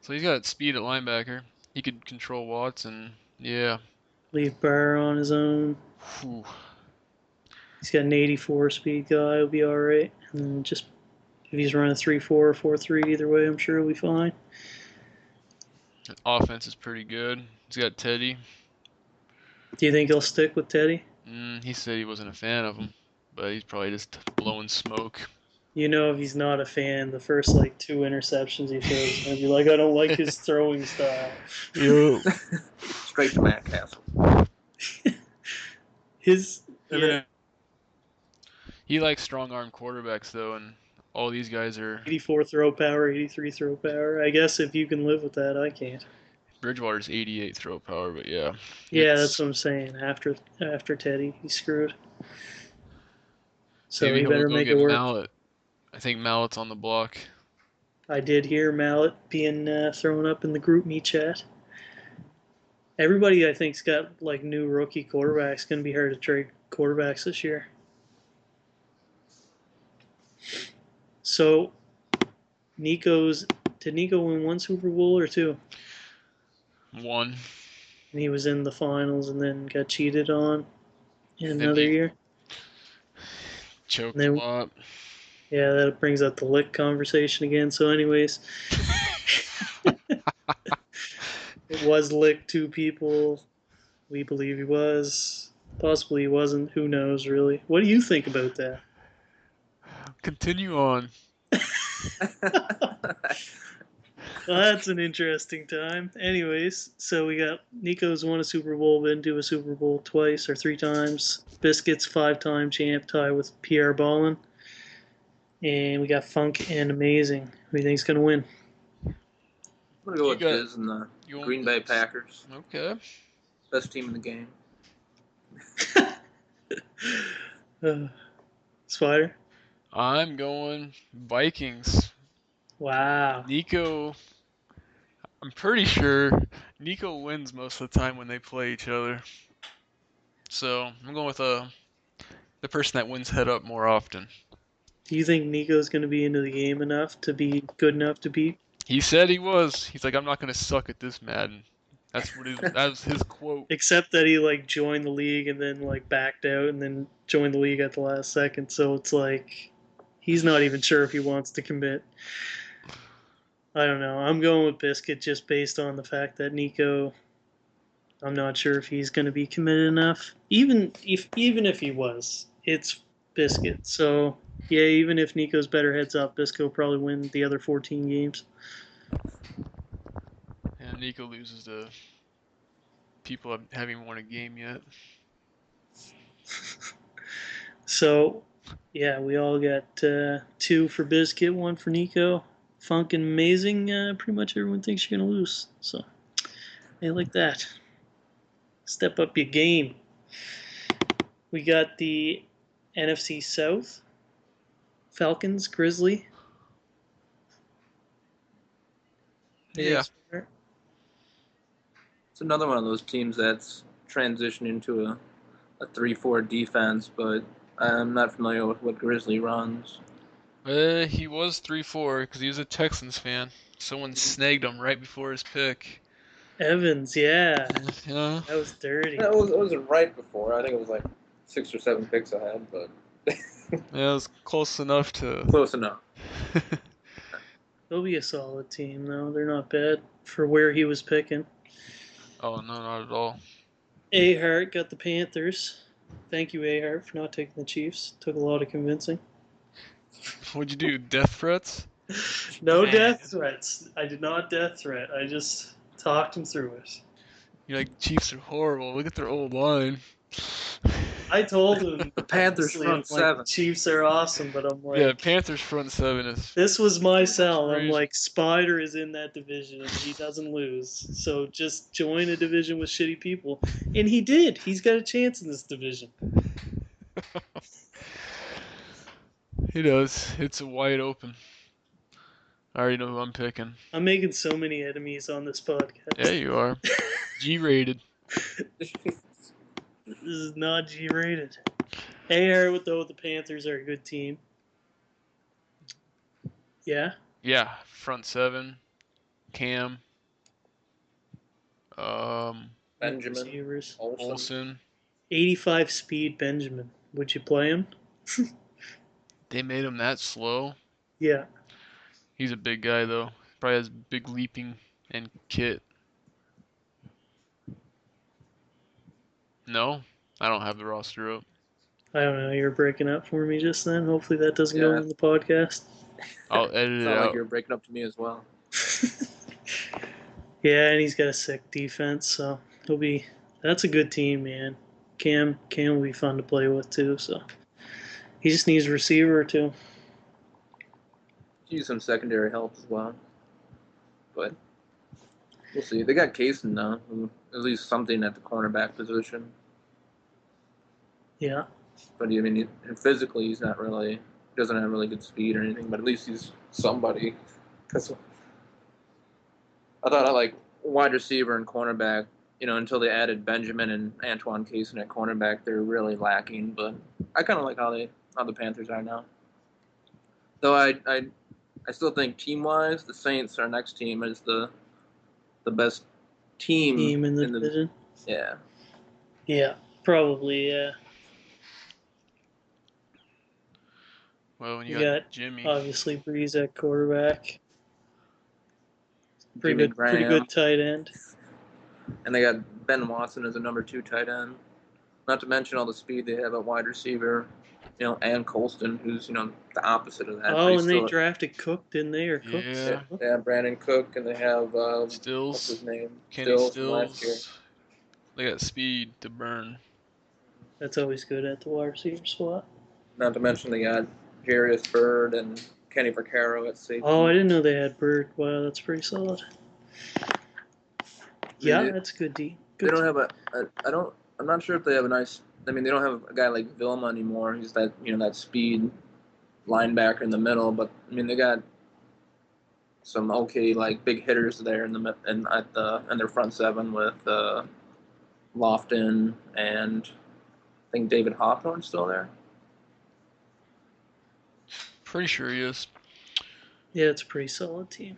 So he's got speed at linebacker. He could control Watts and yeah. Leave Barr on his own. Whew. He's got an 84 speed guy. He'll be all right. And just if he's running 3-4 or 4-3, either way, I'm sure he'll be fine. The offense is pretty good. He's got Teddy. Do you think he'll stick with Teddy? He said he wasn't a fan of him, but he's probably just blowing smoke. You know, if he's not a fan, the first 2 interceptions he throws, he's gonna be like, I don't like his throwing style. Yo. Straight to Matt Castle. He likes strong arm quarterbacks though, and all these guys are 84 throw power, 83 throw power. I guess if you can live with that, I can't. Bridgewater's 88 throw power, but yeah. Yeah, that's what I'm saying. After Teddy, he's screwed. So maybe he better make it work. Mallet. I think Mallet's on the block. I did hear Mallet being thrown up in the group me chat. Everybody, I think's got new rookie quarterbacks. Going to be hard to trade quarterbacks this year. So, did Nico win 1 Super Bowl or 2? 1. And he was in the finals and then got cheated on in another year. Choked a lot. Yeah, that brings up the lick conversation again. So anyways, it was licked 2 people. We believe he was. Possibly he wasn't. Who knows, really? What do you think about that? Continue on. Well, that's an interesting time. Anyways, so we got Nico's won a Super Bowl, been to a Super Bowl twice or 3 times. Biscuits 5-time champ, tie with Pierre Ballin. And we got Funk and Amazing. Who do you think's gonna win? I'm gonna go with Biz and the Green Bay Packers. Okay. Best team in the game. Spyder? I'm going Vikings. Wow. Nico, I'm pretty sure Nico wins most of the time when they play each other. So I'm going with the person that wins head up more often. Do you think Nico's going to be into the game enough to be good enough to beat? He said he was. He's like, I'm not going to suck at this Madden. That was his quote. Except that he like joined the league and then like backed out and then joined the league at the last second. So it's like he's not even sure if he wants to commit. I don't know. I'm going with Biscuit just based on the fact that Nico, I'm not sure if he's going to be committed enough. Even if he was, it's Biscuit. So yeah, even if Nico's better heads up, Biscuit will probably win the other 14 games. And Nico loses to people haven't won a game yet. So yeah, we all got 2 for Biscuit, 1 for Nico. Funkin' amazing. Pretty much everyone thinks you're going to lose. So I like that. Step up your game. We got the NFC South. Falcons, Grizzly. Yeah. It's another one of those teams that's transitioned into a 3-4 defense, but I'm not familiar with what Grizzly runs. He was 3-4 because he was a Texans fan. Someone snagged him right before his pick. Evans, yeah. Yeah. That was dirty. It wasn't right before. I think it was like 6 or 7 picks ahead, but Yeah, it was close enough to. Close enough. They'll be a solid team, though. They're not bad for where he was picking. Oh, no, not at all. Ahart got the Panthers. Thank you, Ahart, for not taking the Chiefs. Took a lot of convincing. What'd you do? Death threats? No death threats. I did not death threat. I just talked him through it. You're like, Chiefs are horrible. Look at their old line. I told him the Panthers front seven. Chiefs are awesome, but I'm like, yeah, Panthers front seven is. This was my sell. I'm crazy. like, Spyder is in that division and he doesn't lose. So just join a division with shitty people, and he did. He's got a chance in this division. He does. It's a wide open. I already know who I'm picking. I'm making so many enemies on this podcast. Yeah, you are. G-rated. This is not G-rated. AR with the Panthers are a good team. Yeah? Yeah, front seven. Cam. Benjamin. Receivers. Olsen. 85 speed Benjamin. Would you play him? They made him that slow. Yeah. He's a big guy, though. Probably has big leaping and kit. No? I don't have the roster up. I don't know. You were breaking up for me just then. Hopefully that doesn't go in the podcast. I'll edit it out. out. Like you're breaking up to me as well. Yeah, and he's got a sick defense, so he'll be. That's a good team, man. Cam will be fun to play with too. So he just needs a receiver or two. Use some secondary help as well, but we'll see. They got Kaysen now, at least something at the cornerback position. Yeah. But I mean, physically, he's not really. Doesn't have really good speed or anything, but at least he's somebody. Because I thought I like wide receiver and cornerback. Until they added Benjamin and Antoine Kaysen at cornerback, they're really lacking. But I kind of like how the Panthers are now. Though I still think team-wise, the Saints, our next team, is the best team in the division. Yeah. Yeah, probably. Yeah. Well, when you got Jimmy, obviously Breeze at quarterback. Pretty good tight end. And they got Ben Watson as a number 2 tight end. Not to mention all the speed they have at wide receiver. And Colston, who's the opposite of that. Oh, and they drafted Cook, didn't they? Or Cook? Yeah, Brandon Cook, and they have Stills. What's his name? Kenny Stills. They got speed to burn. That's always good at the wide receiver spot. Not to mention they got Jarius Bird and Kenny Vaccaro at safety. Oh, I didn't know they had Bird. Wow, that's pretty solid. Yeah, that's good. They don't have I'm not sure if they have a nice. I mean, they don't have a guy like Vilma anymore. He's that that speed linebacker in the middle. But I mean, they got some okay like big hitters there in their front seven with Lofton and think David Hawthorne's still there. Pretty sure he is. Yeah, it's a pretty solid team.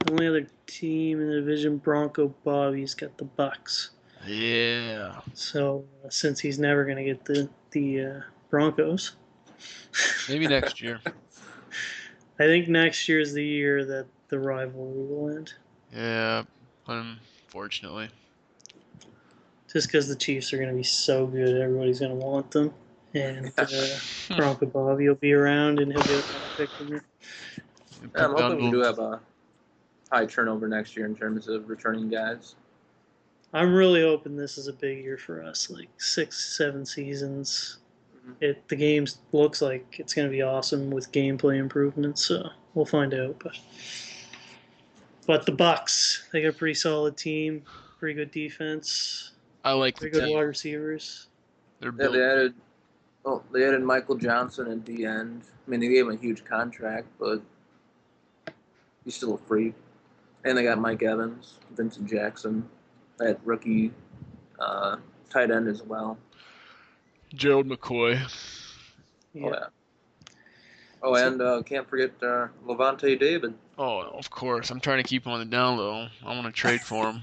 The only other team in the division, Bronco Bobby's got the Bucks. Yeah. So since he's never going to get the Broncos, maybe next year. I think next year is the year that the rivalry will end. Yeah, unfortunately. Just because the Chiefs are going to be so good, everybody's going to want them. And Bronco Bobby will be around, and he'll get a pick from you. I'm hoping we do have a high turnover next year in terms of returning guys. I'm really hoping this is a big year for us, like 6-7 seasons. Mm-hmm. The game looks like it's going to be awesome with gameplay improvements, so we'll find out. But the Bucks, they got a pretty solid team, pretty good defense. I like pretty good wide receivers. They're built. They added Michael Johnson at the end. I mean, they gave him a huge contract, but he's still a freak. And they got Mike Evans, Vincent Jackson, that rookie tight end as well. Gerald McCoy. Yeah. Oh, yeah. And can't forget Levante David. Oh, of course. I'm trying to keep him on the down low. I want to trade for him.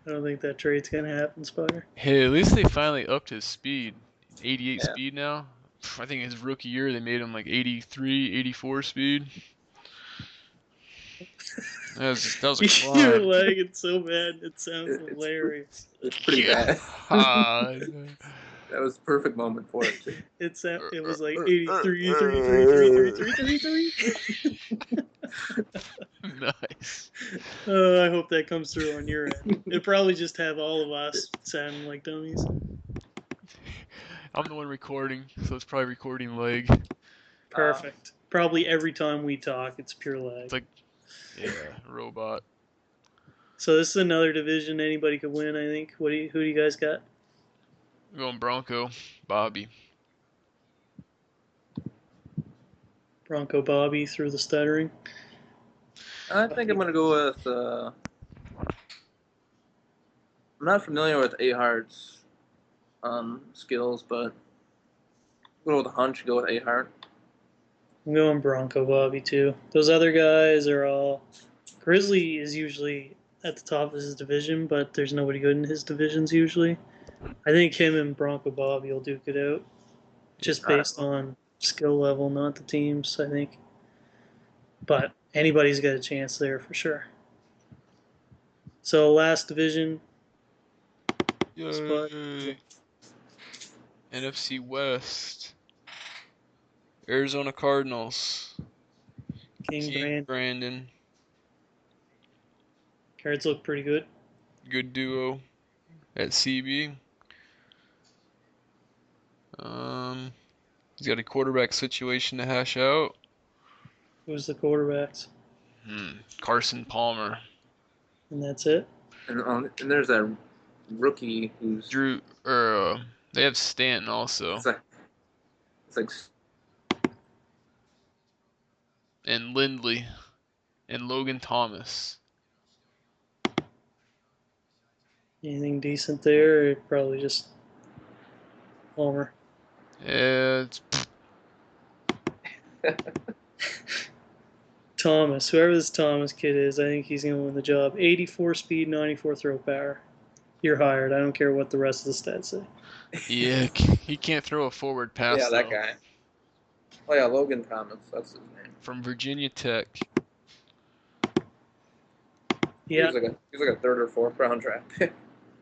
I don't think that trade's going to happen, Spyder. Hey, at least they finally upped his speed. 88 speed now. I think his rookie year they made him like 83, 84 speed. That was a climb. You're lagging so bad, it sounds hilarious. It's pretty bad. That was the perfect moment for it, too. It was like 83, 33. Nice. I hope that comes through on your end. It'd probably just have all of us sounding like dummies. I'm the one recording, so it's probably recording lag. Perfect. Probably every time we talk, it's pure lag. It's like, yeah, robot. So this is another division anybody could win, I think. Who do you guys got? I'm going Bronco Bobby. Bronco Bobby through the stuttering. I think I'm going to go with... I'm not familiar with Ahart's skills, but go with a hunch, go with Ahart. I'm going Bronco Bobby, too. Those other guys are all... Grizzly is usually at the top of his division, but there's nobody good in his divisions usually. I think him and Bronco Bobby will duke it out, just based on skill level, not the teams, I think. But anybody's got a chance there for sure. So last division. Yay. NFC West. Arizona Cardinals. King Brandon. Cards look pretty good. Good duo at CB. He's got a quarterback situation to hash out. Who's the quarterbacks? Carson Palmer. And that's it? And there's that rookie who's... They have Stanton also. It's like... And Lindley. And Logan Thomas. Anything decent there, or probably just Palmer? Yeah, it's... Thomas, whoever this Thomas kid is, I think he's going to win the job. 84 speed, 94 throw power. You're hired. I don't care what the rest of the stats say. Yeah, he can't throw a forward pass. Yeah, that guy. Oh yeah, Logan Thomas. That's his name. From Virginia Tech. Yeah. He's like a third or fourth round draft pick.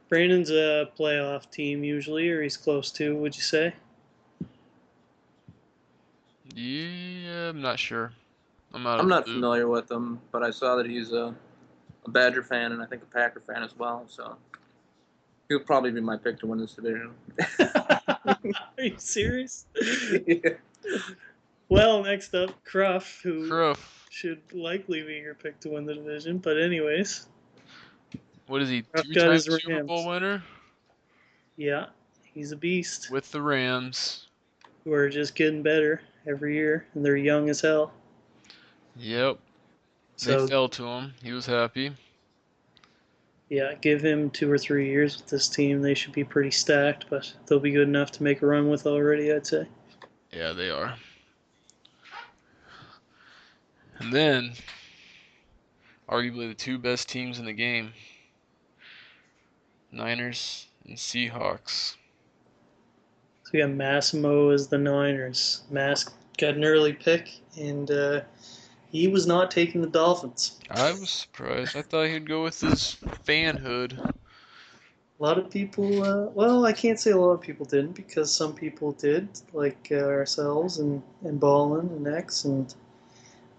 Brandon's a playoff team usually, or he's close to, would you say? Yeah, I'm not sure. I'm not familiar with him, but I saw that he's a Badger fan and I think a Packer fan as well, so he'll probably be my pick to win this division. Are you serious? Yeah. Well, next up, Cruff, who should likely be your pick to win the division, but anyways. What is he, Cruff two-time Super Bowl winner? Yeah, he's a beast. With the Rams. Who are just getting better every year, and they're young as hell. Yep. They fell to him. He was happy. Yeah, give him 2 or 3 years with this team. They should be pretty stacked, but they'll be good enough to make a run with already, I'd say. Yeah, they are. And then, arguably the 2 best teams in the game, Niners and Seahawks. So we got Massimo as the Niners. Mass got an early pick, and he was not taking the Dolphins. I was surprised. I thought he'd go with his fanhood. A lot of people, well, I can't say a lot of people didn't, because some people did, like ourselves and Ballin and X and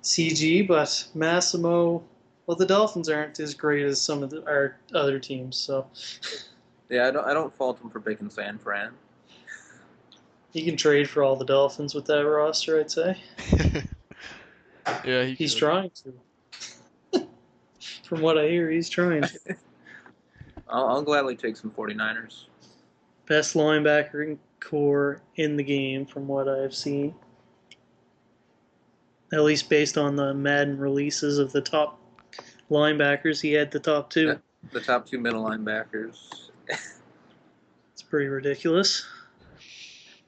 CG, but Massimo, well, the Dolphins aren't as great as some of our other teams, so. Yeah, I don't fault him for picking San Fran. He can trade for all the Dolphins with that roster, I'd say. Yeah, he's trying to. From what I hear, he's trying to. I'll gladly take some 49ers. Best linebacker core in the game, from what I've seen. At least based on the Madden releases of the top linebackers, he had the top 2. Yeah, the top 2 middle linebackers. It's pretty ridiculous.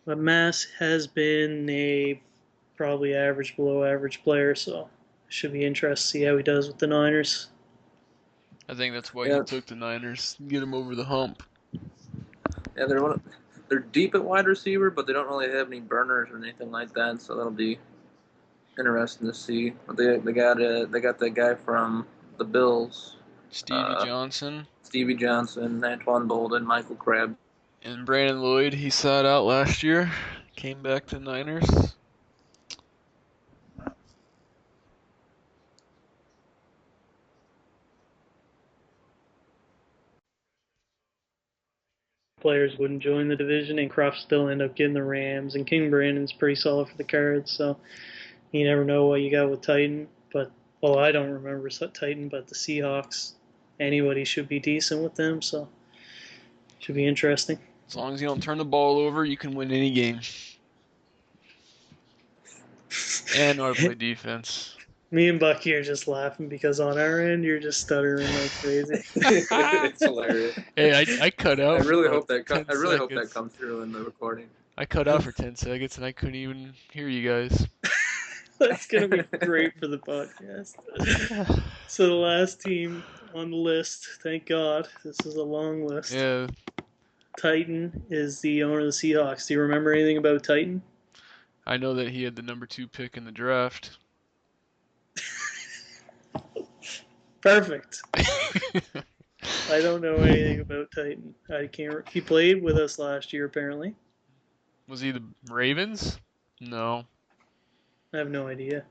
But Mass has been a probably average, below average player, so it should be interesting to see how he does with the Niners. I think that's why he took the Niners, get him over the hump. Yeah, they're deep at wide receiver, but they don't really have any burners or anything like that, so that'll be interesting to see. But they got that guy from the Bills, Stevie Johnson, Antoine Bolden, Michael Crabbe. And Brandon Lloyd, he sat out last year, came back to Niners. Players wouldn't join the division, and Croft still end up getting the Rams, and King Brandon's pretty solid for the Cards, so you never know what you got with Titan. But, well, I don't remember Titan, but the Seahawks, anybody should be decent with them, so should be interesting. As long as you don't turn the ball over, you can win any game. And know how to play defense. Me and Bucky are just laughing because on our end, you're just stuttering like crazy. It's hilarious. Hey, I cut out. I really hope that comes through in the recording. I cut out for 10 seconds and I couldn't even hear you guys. That's going to be great for the podcast. So the last team on the list, thank God, this is a long list. Yeah. Titan is the owner of the Seahawks. Do you remember anything about Titan? I know that he had the number 2 pick in the draft. Perfect. I don't know anything about Titan. I can't. He played with us last year, apparently. Was he the Ravens? No. I have no idea.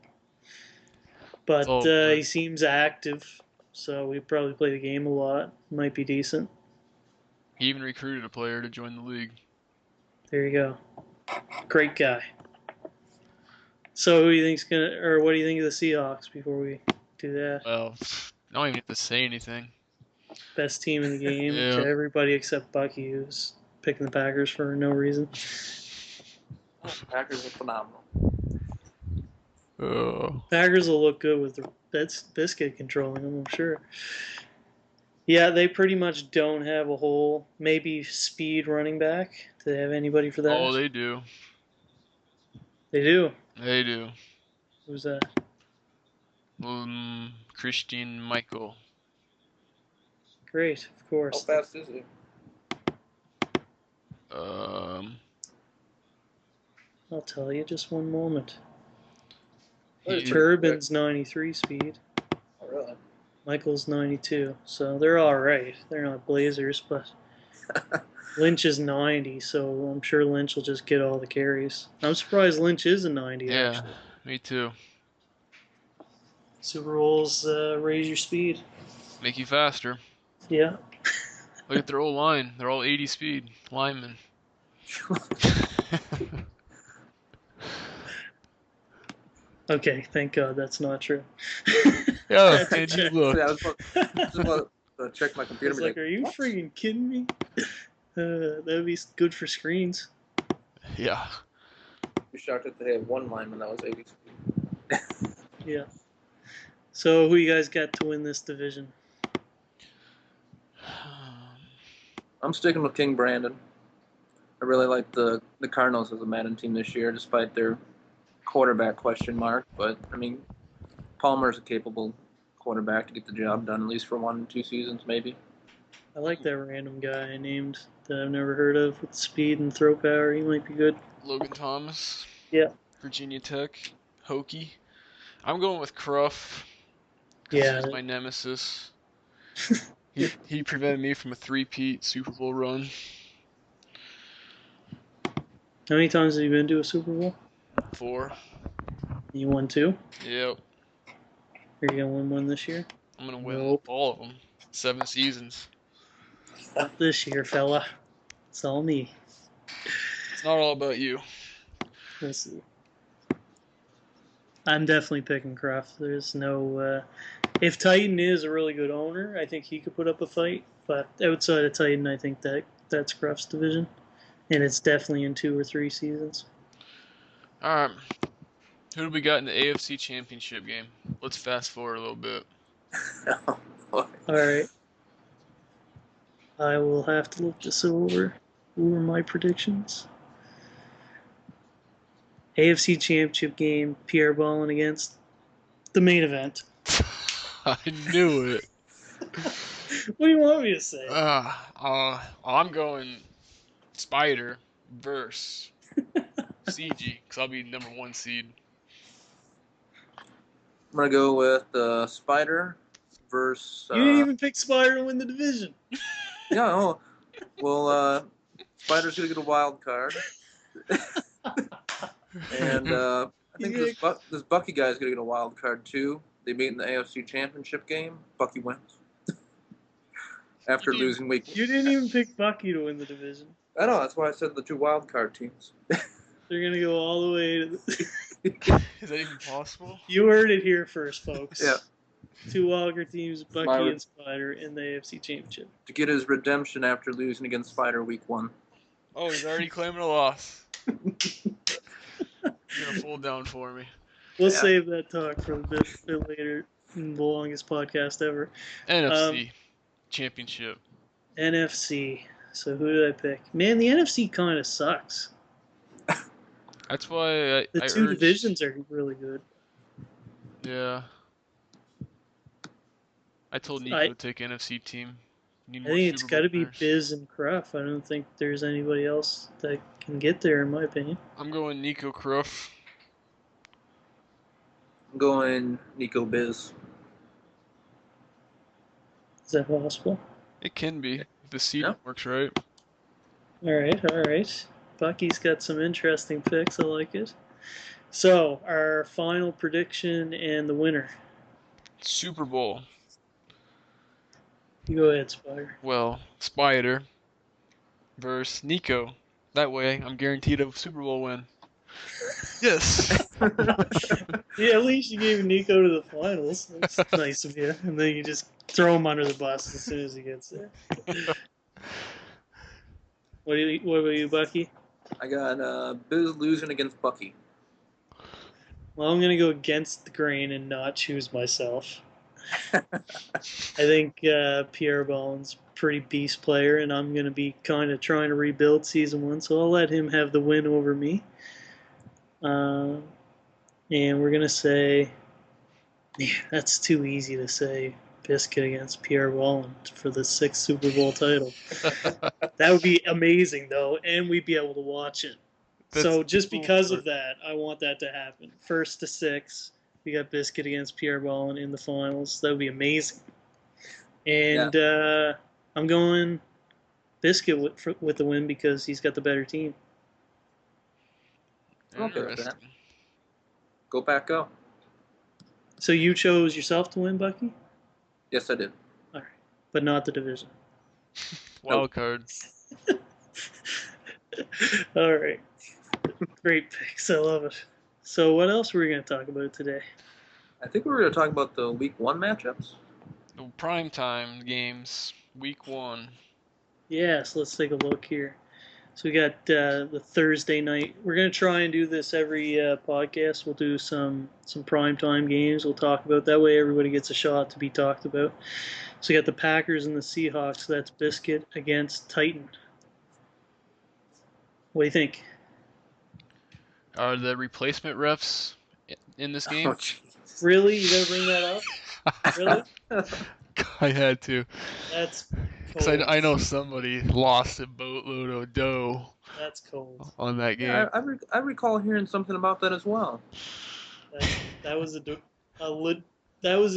But he seems active, so we probably play the game a lot. Might be decent. He even recruited a player to join the league. There you go. Great guy. So who do you think's gonna, or what do you think of the Seahawks before we do that? Well, I don't even have to say anything. Best team in the game Yeah. to everybody except Bucky, who's picking the Packers for no reason. Packers are phenomenal. Packers will look good with this kid controlling them, I'm sure. Yeah, they pretty much don't have a whole, maybe speed running back. Do they have anybody for that? Oh, they do. They do? They do. Who's that? Christian Michael. Great, of course. How fast is he? I'll tell you, just one moment. He's Turbin's 93 speed. Oh, really? Michael's 92. So they're all right. They're not blazers, but Lynch is 90, so I'm sure Lynch will just get all the carries. I'm surprised Lynch is a 90, Yeah, actually. Me too. Super Bowls raise your speed. Make you faster. Yeah. Look at their old line. They're all 80 speed linemen. Okay, thank God that's not true. Yeah, and you look. Yeah, I was about to check my computer. I was like, are you freaking kidding me? That would be good for screens. Yeah. You're shocked that they have one lineman that was 80 speed. Yeah. So who you guys got to win this division? I'm sticking with King Brandon. I really like the Cardinals as a Madden team this year, despite their quarterback question mark. But, I mean, Palmer's a capable quarterback to get the job done, at least for 1 or 2 seasons, maybe. I like that random guy I named that I've never heard of with speed and throw power. He might be good. Logan Thomas. Yeah. Virginia Tech. Hokie. I'm going with Cruff. Yeah. He's my nemesis. He prevented me from a 3-peat Super Bowl run. How many times have you been to a Super Bowl? 4. You won 2? Yep. Are you going to win 1 this year? I'm going to win all of them. 7 seasons. Not this year, fella. It's all me. It's not all about you. We'll see. I'm definitely picking Kraft. There's no... if Titan is a really good owner, I think he could put up a fight. But outside of Titan, I think that's Kraft's division. And it's definitely in 2 or 3 seasons. All right. Who do we got in the AFC Championship game? Let's fast forward a little bit. Oh, boy. All right. I will have to look this over. Who are my predictions? AFC Championship game, Pierre Ballin against the main event. I knew it. What do you want me to say? I'm going Spyder versus CG, because I'll be number 1 seed. I'm going to go with Spyder versus... you didn't even pick Spyder to win the division. Yeah, oh. Well, Spyder's going to get a wild card. And I think this Bucky guy is going to get a wild card, too. They meet in the AFC Championship game. Bucky wins. After losing week. You didn't even pick Bucky to win the division. I know, that's why I said the 2 wild card teams. They're going to go all the way to the... Is that even possible? You heard it here first, folks. Yeah. 2 wildcard teams, Bucky and Spyder in the AFC Championship. To get his redemption after losing against Spyder week 1. Oh, he's already claiming a loss. He's going to fold down for me. We'll save that talk for a bit later in the longest podcast ever. NFC Championship. NFC. So who did I pick? Man, the NFC kind of sucks. That's why the 2 divisions are really good. Yeah. I told Nico to take NFC team. I think it's got to be Biz and Cruff. I don't think there's anybody else that can get there, in my opinion. I'm going Nico Cruff. I'm going Nico Biz. Is that possible? It can be. If the seed works right. All right. Bucky's got some interesting picks. I like it. So, our final prediction and the winner. Super Bowl. You go ahead, Spyder. Well, Spyder versus Nico. That way, I'm guaranteed a Super Bowl win. Yes. Yeah, at least you gave Nico to the finals. That's nice of you. And then you just throw him under the bus as soon as he gets there. What about you, Bucky? I got Biz losing against Bucky. Well, I'm going to go against the grain and not choose myself. I think Pierre Ballin's a pretty beast player, and I'm going to be kind of trying to rebuild season 1, so I'll let him have the win over me. And we're going to say, that's too easy to say, Biscuit against Pierre Ballin for the 6th Super Bowl title. That would be amazing, though, and we'd be able to watch it. So just because of that, I want that to happen. 1st to 6th, we got Biscuit against Pierre Ballin in the finals. That would be amazing. And I'm going Biscuit with the win because he's got the better team. Okay with that. Go back, go. So you chose yourself to win, Bucky? Yes, I did. All right, but not the division. Wild card. All right. Great picks. I love it. So what else were we going to talk about today? I think we were going to talk about the week 1 matchups. The primetime games, week 1. Yes, let's take a look here. So we got the Thursday night. We're going to try and do this every podcast. We'll do some primetime games. We'll talk about that way. Everybody gets a shot to be talked about. So you got the Packers and the Seahawks. That's Biscuit against Titan. What do you think? Are the replacement refs in this game? Oh, really? You gotta bring that up? Really? I had to. That's because I know somebody lost a boatload of dough. That's cold. On that game. Yeah, I recall hearing something about that as well. That was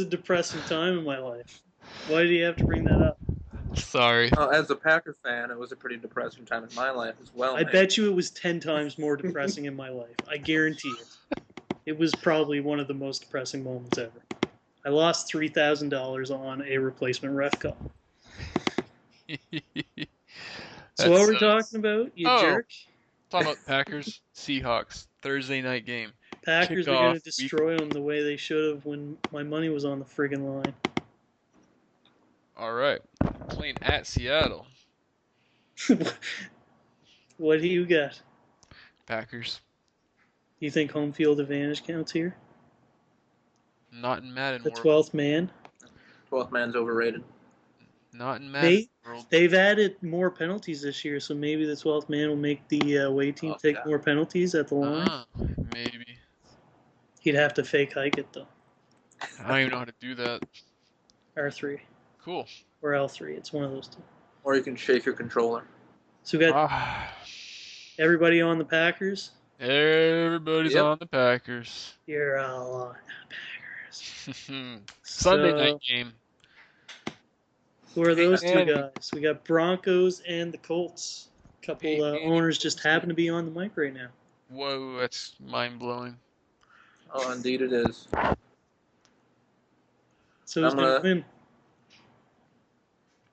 a depressing time in my life. Why do you have to bring that up? Sorry. As a Packer fan, it was a pretty depressing time in my life as well. I bet you it was 10 times more depressing in my life. I guarantee it. It was probably one of the most depressing moments ever. I lost $3,000 on a replacement ref call. So what we're talking about, you jerk? Talking about Packers, Seahawks, Thursday night game. Packers are going to destroy them the way they should have when my money was on the friggin' line. All right. Playing at Seattle. What do you got? Packers. Do you think home field advantage counts here? Not in Madden The 12th man? 12th man's overrated. Not in Madden world. They've added more penalties this year, so maybe the 12th man will make the away team take more penalties at the line. Maybe. He'd have to fake hike it, though. I don't even know how to do that. R3. Cool. Or L3. It's one of those two. Or you can shake your controller. So we got everybody on the Packers? Everybody's on the Packers. You're all on the Packers. Sunday night game. Who are those two guys? We got Broncos and the Colts. A couple owners just happen to be on the mic right now. Whoa, that's mind-blowing. Oh, indeed it is. So who's going to win?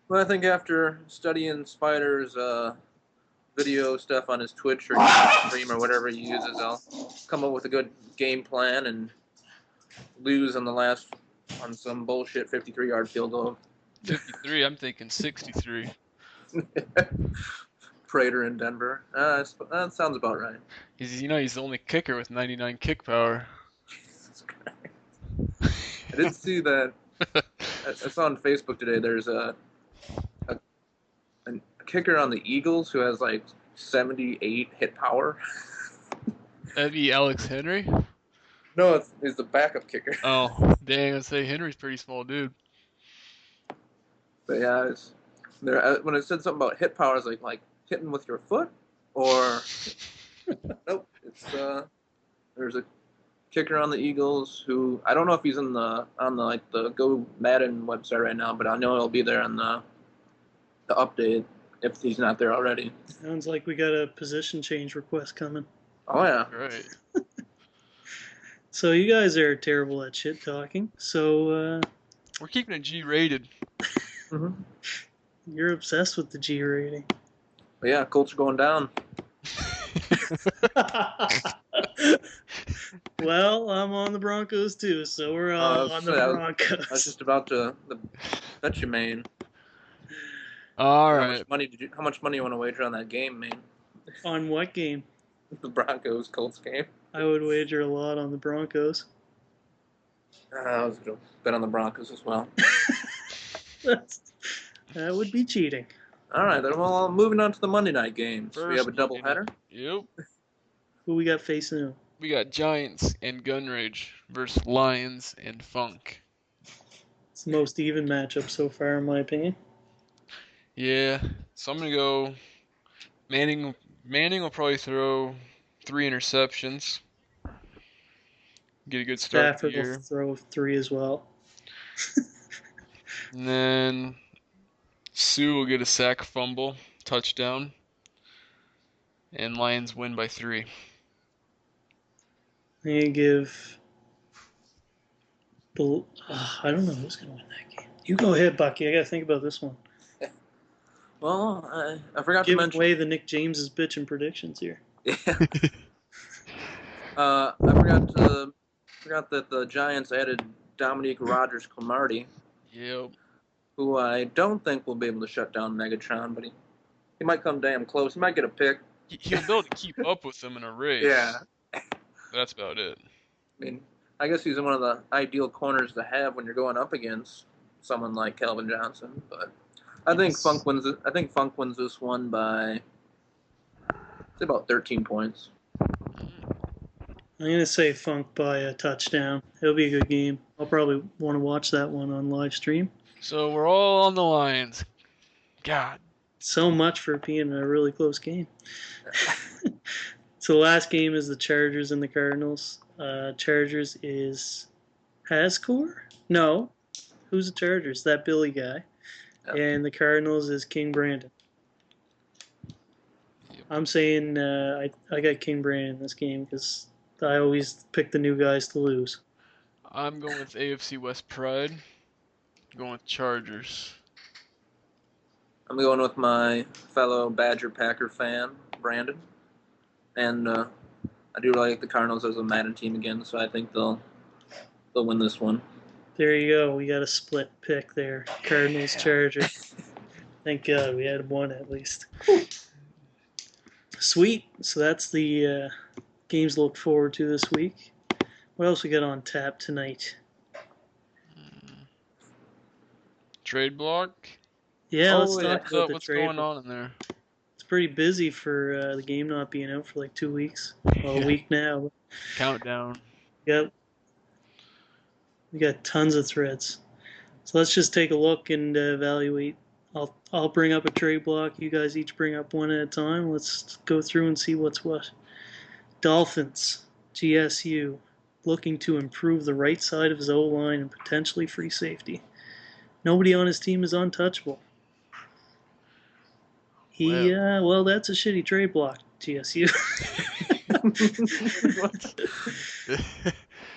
Well, I think after studying Spyder's video stuff on his Twitch or stream or whatever he uses, I'll come up with a good game plan and lose on some bullshit 53-yard field goal. 53, I'm thinking 63. Prater in Denver. That sounds about right. He's the only kicker with 99 kick power. Jesus Christ. I did see that. I saw on Facebook today there's a kicker on the Eagles who has like 78 hit power. That'd be Alex Henry? No, it's the backup kicker. Oh, dang, I'd say Henry's a pretty small dude. But yeah, when it said something about hit power, I was like hitting with your foot, or nope. It's there's a kicker on the Eagles who I don't know if he's on the Go Madden website right now, but I know he'll be there on the update if he's not there already. Sounds like we got a position change request coming. Oh yeah, right. So you guys are terrible at shit talking. So we're keeping it G-rated. Mm-hmm. You're obsessed with the G rating. But yeah, Colts are going down. Well, I'm on the Broncos too, so we're all on the Broncos. I was just about to bet you, man. All right. How much money you want to wager on that game, man? On what game? The Broncos-Colts game. I would wager a lot on the Broncos. I was going to bet on the Broncos as well. That would be cheating. All right, then. Well, moving on to the Monday night games. We have a doubleheader. Yep. Who we got facing who? We got Giants and Gunrage versus Lions and Funk. It's the most even matchup so far, in my opinion. Yeah, so I'm gonna go. Manning will probably throw 3 interceptions. Get a good start. Stafford will throw 3 as well. And then Sue will get a sack, fumble, touchdown, and Lions win by 3. I'm going to give... I don't know who's going to win that game. You go ahead, Bucky. I got to think about this one. Well, I forgot to mention... Give away the Nick James's bitchin' predictions here. Yeah. I forgot that the Giants added Dominique Rodgers-Cromartie. Yep. Who I don't think will be able to shut down Megatron, but he might come damn close. He might get a pick. He'll be able to keep up with them in a race. Yeah. That's about it. I mean, I guess he's one of the ideal corners to have when you're going up against someone like Calvin Johnson, but I think Funk wins this one by say about 13 points. I'm going to say Funk by a touchdown. It'll be a good game. I'll probably want to watch that one on live stream. So we're all on the Lions. God. So much for being a really close game. So the last game is the Chargers and the Cardinals. Chargers is Hascore? No. Who's the Chargers? That Billy guy. Yep. And the Cardinals is King Brandon. Yep. I'm saying I got King Brandon in this game because I always pick the new guys to lose. I'm going with AFC West Pride. I'm going with Chargers. I'm going with my fellow Badger Packer fan, Brandon. And I do like the Cardinals as a Madden team again, so I think they'll win this one. There you go. We got a split pick there. Cardinals, Chargers. Thank God we had one at least. Sweet. So that's the games to look forward to this week. What else we got on tap tonight? Trade block? Yeah, let's talk about the what's trade going on in there. It's pretty busy for the game not being out for like 2 weeks. Well, a week now. Countdown. Yep. We got tons of threads. So let's just take a look and evaluate. I'll bring up a trade block. You guys each bring up one at a time. Let's go through and see what's what. Dolphins, GSU, looking to improve the right side of his O-line and potentially free safety. Nobody on his team is untouchable. Well, that's a shitty trade block, GSU.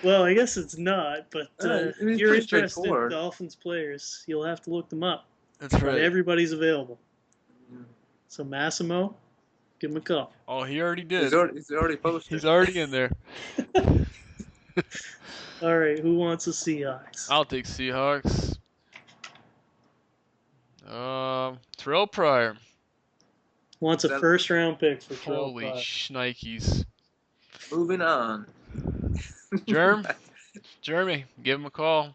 Well, I guess it's not, but if you're interested in Dolphins players, you'll have to look them up. That's right. But everybody's available. So Massimo, give him a call. Oh, he already did. He's already posted. He's already in there. All right, who wants the Seahawks? I'll take Seahawks. Terrell Pryor. Wants a first-round pick for Terrell Pryor. Holy shnikes. Moving on. Jeremy, give him a call.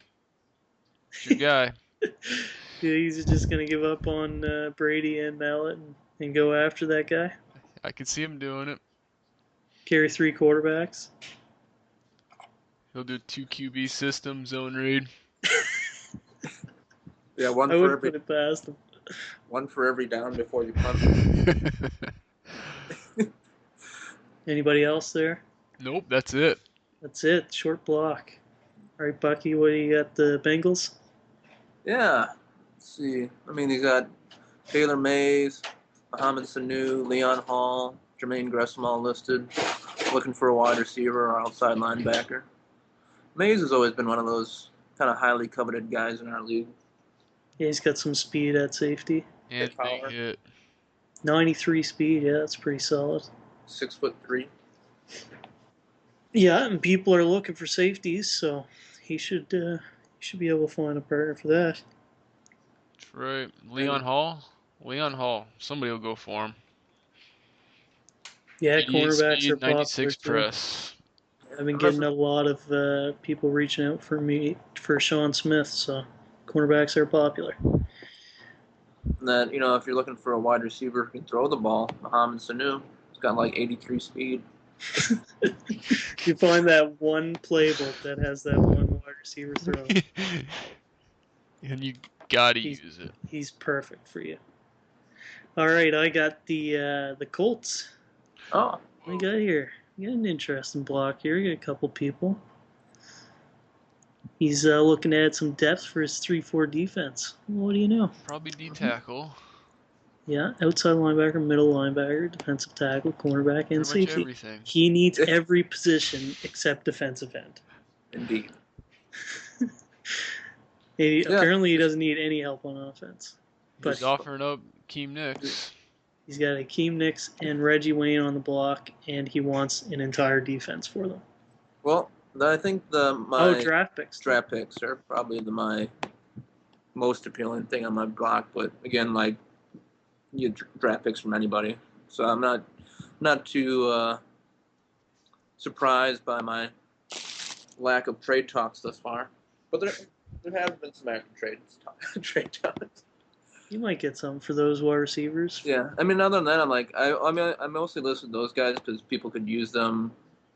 It's your guy. Yeah, he's just going to give up on Brady and Mallett and go after that guy? I could see him doing it. Carry 3 quarterbacks? He'll do 2 QB system, zone read. Yeah, I wouldn't put it past him. One for every down before you punch. Anybody else there? Nope, that's it. That's it. Short block. All right, Bucky, what do you got? The Bengals? Yeah. Let's see. I mean, he's got Taylor Mays, Mohamed Sanu, Leon Hall, Jermaine Gresham all listed. Looking for a wide receiver or outside linebacker. Mays has always been one of those kind of highly coveted guys in our league. Yeah, he's got some speed at safety. And big hit. 93 speed, yeah, that's pretty solid. 6'3". Yeah, and people are looking for safeties, so he should be able to find a partner for that. That's right. Leon Hall. Somebody will go for him. Yeah, cornerbacks speed, are popular 96 too. press. I've been getting a lot of people reaching out for me for Sean Smith, so cornerbacks are popular. And that, if you're looking for a wide receiver who can throw the ball, Mohamed Sanu, he's got like 83 speed. You find that one playbook that has that one wide receiver throw. And you gotta use it. He's perfect for you. All right, I got the Colts. Oh. What we got here? We got an interesting block here. We got a couple people. He's looking to add some depth for his 3-4 defense. What do you know? Probably D-tackle. Yeah, outside linebacker, middle linebacker, defensive tackle, cornerback, and pretty safety. Much everything. He needs every position except defensive end. Indeed. Apparently he doesn't need any help on offense. He's offering up Keem Nicks. He's got Akeem Nicks and Reggie Wayne on the block, and he wants an entire defense for them. Well, I think my draft picks. Draft picks are probably my most appealing thing on my block. But again, like you draft picks from anybody, so I'm not too surprised by my lack of trade talks thus far. But There have been some active trade talents. You might get some for those wide receivers. Yeah, I mean, other than that, I mostly listed those guys because people could use them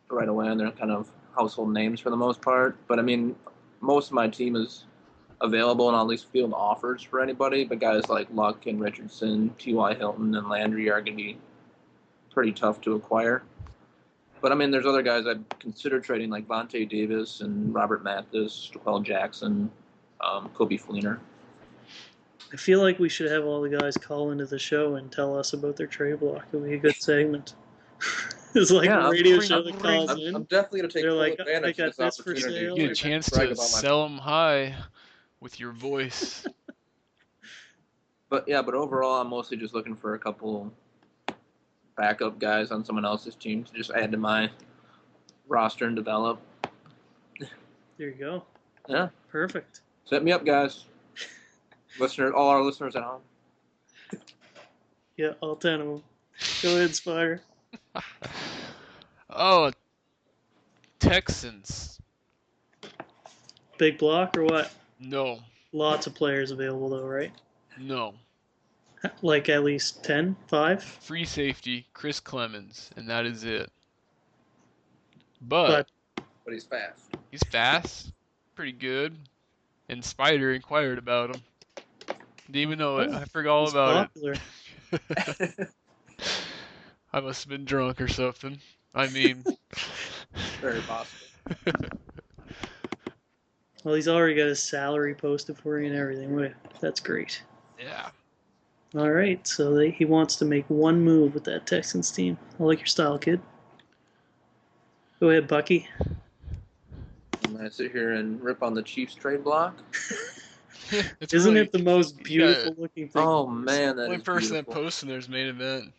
right away, and they're kind of household names for the most part. But I mean, most of my team is available, and I'll at least field offers for anybody. But guys like Luck and Richardson, T.Y. Hilton, and Landry are going to be pretty tough to acquire. But I mean, there's other guys I'd consider trading, like Vontae Davis and Robert Mathis, Joel Jackson, Kobe Fleener. I feel like we should have all the guys call into the show and tell us about their trade block. It would be a good segment. It's like a radio show that calls in. I'm definitely going to take full advantage of this opportunity. You get a chance to sell them high with your voice. But overall, I'm mostly just looking for a couple backup guys on someone else's team to just add to my roster and develop. There you go. Yeah. Perfect. Set me up, guys. Listeners, all our listeners at home. Yeah, all 10 of them. Go ahead, Spyder. Oh, Texans. Big block or what? No. Lots of players available though, right? No. Like at least 10, 5? Free safety, Chris Clemens, and that is it. But he's fast. He's fast, pretty good, and Spyder inquired about him. Didn't even know it. I forgot all about it. I must have been drunk or something. I mean, very possible. Well, he's already got his salary posted for you and everything. That's great. Yeah. All right, so he wants to make one move with that Texans team. I like your style, kid. Go ahead, Bucky. I'm going to sit here and rip on the Chiefs trade block. Isn't it the most beautiful looking thing? Oh, man, that only is person beautiful. that posts in there's main event.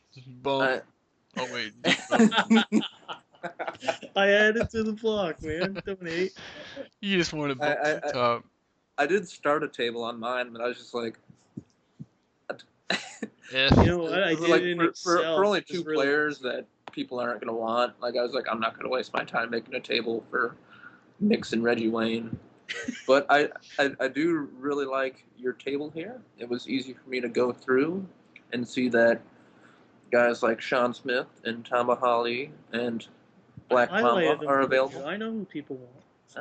Bump. Oh, wait. I added to the block, man. Don't hate. You just want to bump to the top. I did start a table on mine, but I was just like... You know what? I did like, in for Excel. only two players that people aren't going to want. Like, I was like, I'm not going to waste my time making a table for Knicks and Reggie Wayne. But I do really like your table here. It was easy for me to go through and see that guys like Sean Smith and Tamba Hali and Black Mamba are available. I know who people want.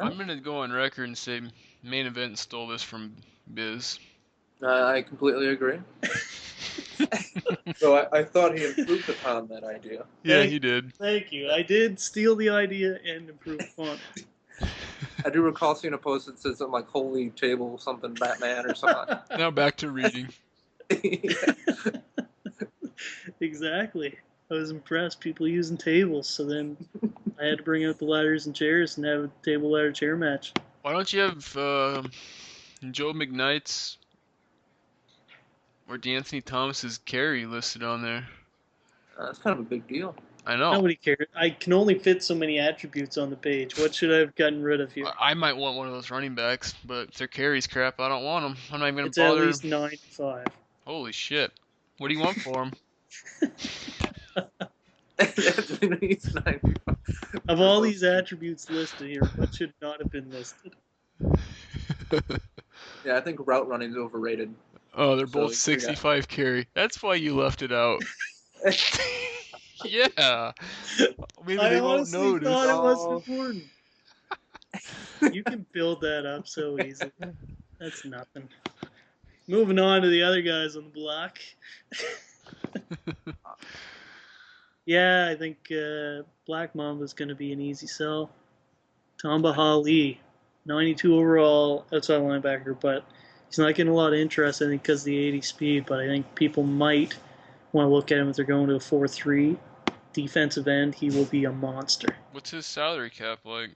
I'm going to go on record and say Main Event stole this from Biz. I completely agree. So I thought he improved upon that idea. Yeah, he did. Thank you. I did steal the idea and improve upon it. I do recall seeing a post that said something like "Holy Table," something Batman or something. Now back to reading. Exactly. I was impressed. People using tables, so then I had to bring out the ladders and chairs and have a table ladder chair match. Why don't you have Joe McKnight's or D'Anthony Thomas's carry listed on there? That's kind of a big deal. I know. Nobody cares. I can only fit so many attributes on the page. What should I have gotten rid of here? I might want one of those running backs, but if their carry's crap, I don't want them. I'm not even going It's to bother. at least 95. Holy shit. What do you want for them? Of all these attributes listed here, what should not have been listed? Yeah, I think route running is overrated. Oh, they're both 65 carry. That's why you left it out. Yeah. Maybe they won't notice. I thought it was important. You can build that up so easily. That's nothing. Moving on to the other guys on the block. Yeah, I think Black Mamba's going to be an easy sell. Tamba Hali, 92 overall outside linebacker, but he's not getting a lot of interest, I think, because of the 80 speed, but I think people might want to look at him if they're going to a 4-3. Defensive end, he will be a monster. What's his salary cap like?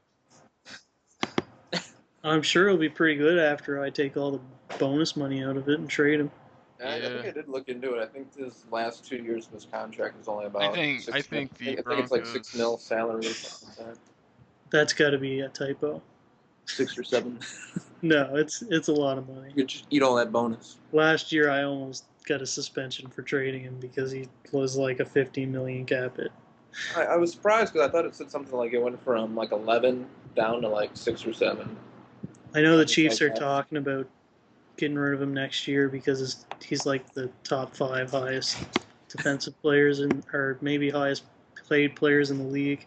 I'm sure it'll be pretty good after I take all the bonus money out of it and trade him. Yeah. I think I did look into it. I think his last 2 years of his contract was only about. I think I think it's like $6 million salary or something like that. That's got to be a typo. 6 or 7. No, it's a lot of money. You just eat all that bonus. Last year, I almost got a suspension for trading him because he was like a $15 million cap hit. I was surprised because I thought it said something like it went from like 11 down to like 6 or 7. I know the Chiefs are talking about getting rid of him next year because he's like the top 5 highest defensive players or maybe highest paid players in the league.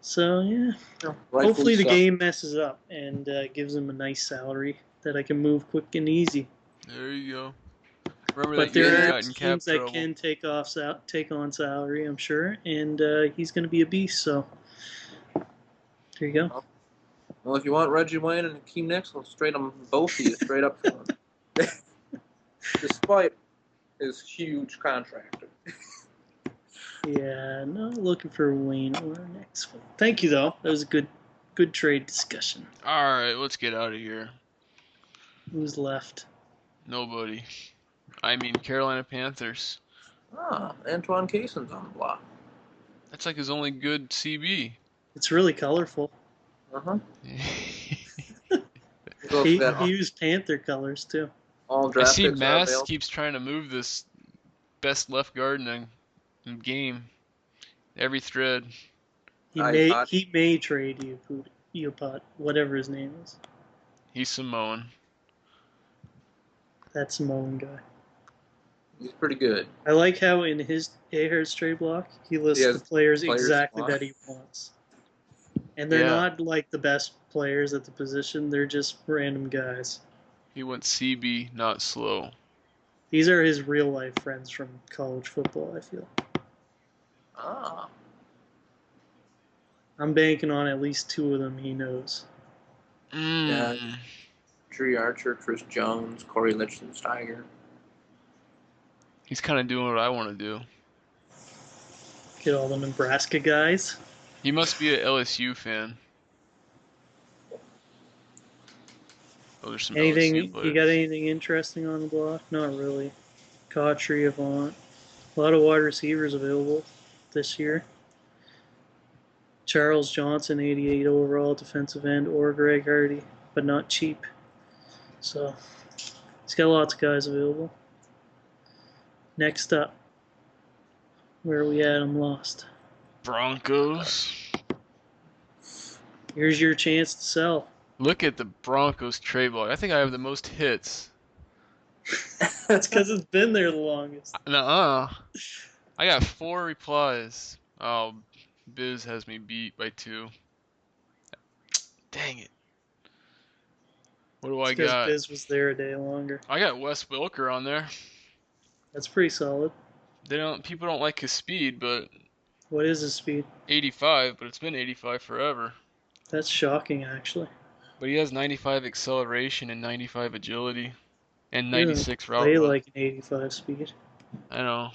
So yeah, hopefully the game messes up and gives him a nice salary that I can move quick and easy. There you go. Remember but that year there he are got in cap teams that trouble. can take on salary, I'm sure, and he's going to be a beast. So there you go. Well, if you want Reggie Wayne and Hakeem Nicks, I'll straight them both of you straight up for him. Despite his huge contract. Yeah, not looking for Wayne or Nicks. Thank you, though. That was a good trade discussion. All right, let's get out of here. Who's left? Nobody. I mean, Carolina Panthers. Antoine Cason's on the block. That's like his only good CB. It's really colorful. Uh-huh. He used Panther colors, too. I see Mass keeps trying to move this best left guard in the game. Every thread. He may trade Iopot, whatever his name is. He's Samoan. That Samoan guy. He's pretty good. I like how in his Aherd's trade block, he lists the players exactly that he wants. And they're not like the best players at the position. They're just random guys. He went CB, not slow. These are his real-life friends from college football, I feel. I'm banking on at least 2 of them he knows. Yeah. Tree Archer, Chris Jones, Corey Lichtensteiger. He's kind of doing what I want to do. Get all the Nebraska guys. He must be an LSU fan. Oh, there's some LSU players. You got anything interesting on the block? Not really. Cautry, Avant. A lot of wide receivers available this year. Charles Johnson, 88 overall, defensive end, or Greg Hardy, but not cheap. So, he's got lots of guys available. Next up, where are we at? I'm lost. Broncos. Here's your chance to sell. Look at the Broncos trade block. I think I have the most hits. That's because it's been there the longest. Nuh-uh. I got 4 replies. Oh, Biz has me beat by 2. Dang it. What do I got? Because Biz was there a day longer. I got Wes Welker on there. That's pretty solid. People don't like his speed, but what is his speed? 85, but it's been 85 forever. That's shocking, actually. But he has 95 acceleration and 95 agility, and 96 route. Play like an 85 speed. I know.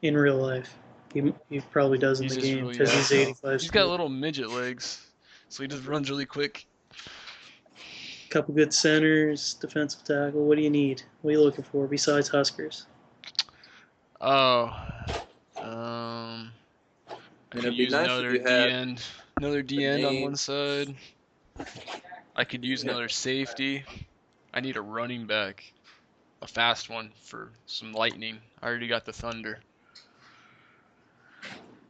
In real life, he probably does in the game because he's 85. He's got little midget legs, so he just runs really quick. Couple good centers, defensive tackle. What do you need? What are you looking for besides Huskers? Oh, I could use another D-end. Another D-end on one side. I could use another safety. I need a running back. A fast one for some lightning. I already got the Thunder.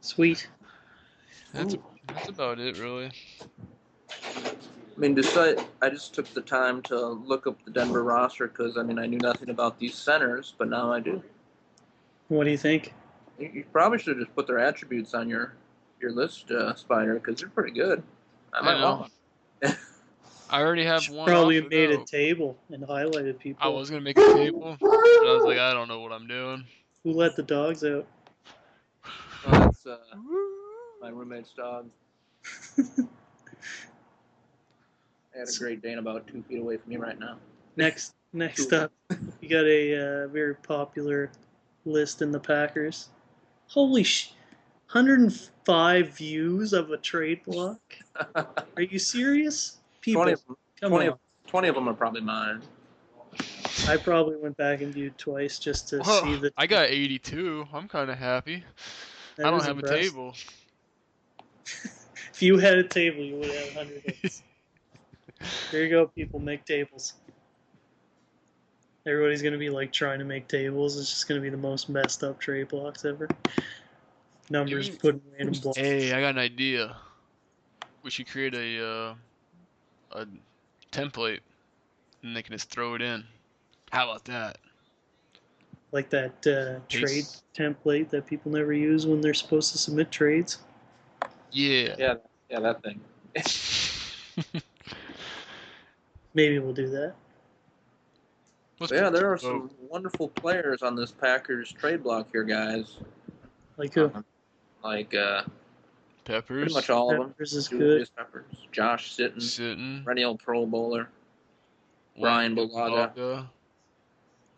Sweet. That's about it, really. I mean, I just took the time to look up the Denver roster because, I mean, I knew nothing about these centers, but now I do. What do you think? You probably should have just put their attributes on your list, Spyder, because they're pretty good. I might want one. I already have one. Probably made a table and highlighted people. I was going to make a table, but I was like, I don't know what I'm doing. Who let the dogs out? Oh, that's my roommate's dog. I had a Great Dane about 2 feet away from me right now. Next up, you got a very popular list in the Packers. Holy 105 views of a trade block? Are you serious? People, 20 of them are probably mine. I probably went back and viewed twice just to see the... I got 82. I'm kind of happy. I don't have a table. If you had a table, you would have 100 hits. There you go, people. Make tables. Everybody's going to be like trying to make tables. It's just going to be the most messed up trade blocks ever. Numbers put in random blocks. Hey, I got an idea. We should create template, and they can just throw it in. How about that? Like that trade template that people never use when they're supposed to submit trades. Yeah. Yeah, that thing. Maybe we'll do that. Yeah, there are some wonderful players on this Packers trade block here, guys. Like who? Peppers. Pretty much all of them. Peppers is good. Peppers. Josh Sitton. Perennial Pro Bowler. Brian Bulaga.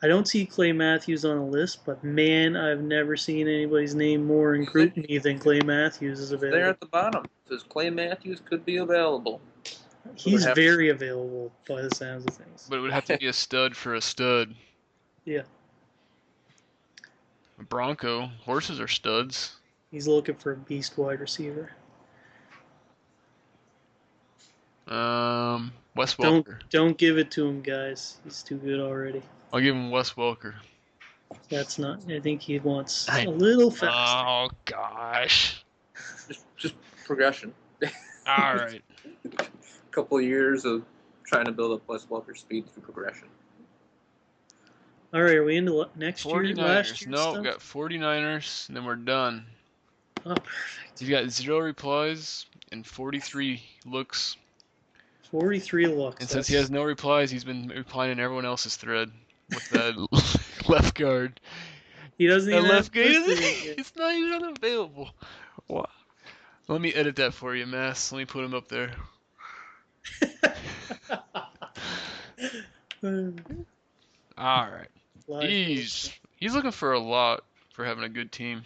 I don't see Clay Matthews on the list, but man, I've never seen anybody's name more in Group Me than Clay Matthews is available. There at the bottom. It says Clay Matthews could be available. He's very available by the sounds of things. But it would have to be a stud for a stud. Yeah. A Bronco. Horses are studs. He's looking for a beast wide receiver. Wes Welker. Don't give it to him, guys. He's too good already. I'll give him Wes Welker. That's not. I think he wants a little faster. Oh gosh. Just progression. All right. A couple of years of trying to build up Wes Welker's speed through progression. All right, are we into next year? 49ers. Last year? No, we got 49ers, and then we're done. Oh, perfect. You got 0 replies and 43 looks. 43 looks. And since he has no replies, he's been replying in everyone else's thread with that left guard. He doesn't even left guard. It's not even available. Wow. Let me edit that for you, Mass. Let me put him up there. All right. He's looking for a lot for having a good team.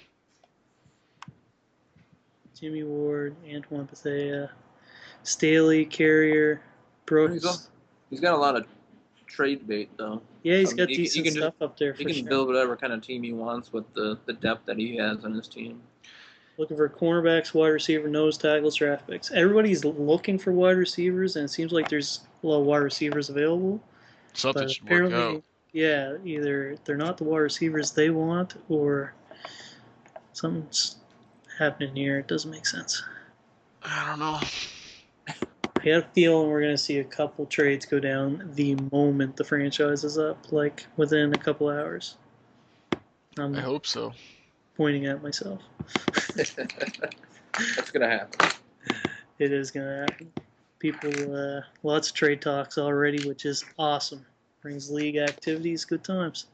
Jimmy Ward, Antoine Bethea, Staley, Carrier, Brooks. He's got a lot of trade bait, though. Yeah, he's got decent stuff up there for sure. He can build whatever kind of team he wants with the depth that he has on his team. Looking for cornerbacks, wide receiver, nose tackles, draft picks. Everybody's looking for wide receivers, and it seems like there's a lot of wide receivers available. Something should work out. Yeah, either they're not the wide receivers they want, or something's happening here. It doesn't make sense. I don't know. I got a feeling we're going to see a couple trades go down the moment the franchise is up, like within a couple hours. I hope so. Pointing at myself. That's going to happen. It is going to happen. People, lots of trade talks already, which is awesome. Brings league activities, good times.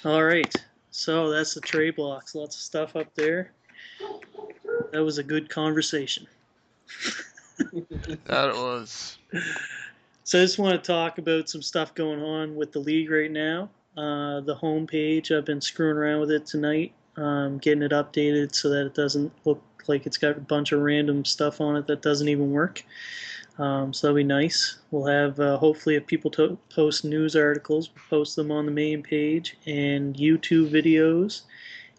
All right, so that's the trade blocks. Lots of stuff up there. That was a good conversation. That it was. So I just want to talk about some stuff going on with the league right now. The homepage, I've been screwing around with it tonight, getting it updated so that it doesn't look like it's got a bunch of random stuff on it that doesn't even work. So that'll be nice. We'll have, hopefully, if people post news articles, we'll post them on the main page and YouTube videos.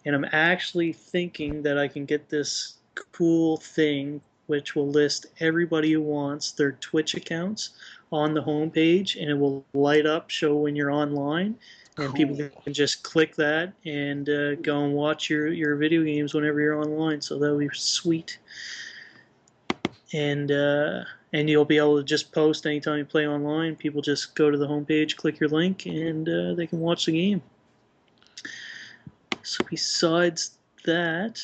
And I'm actually thinking that I can get this cool thing which will list everybody who wants their Twitch accounts on the homepage, and it will light up, show when you're online. And people can just click that and go and watch your video games whenever you're online. So that'll be sweet. And you'll be able to just post anytime you play online. People just go to the homepage, click your link, and they can watch the game. So besides that,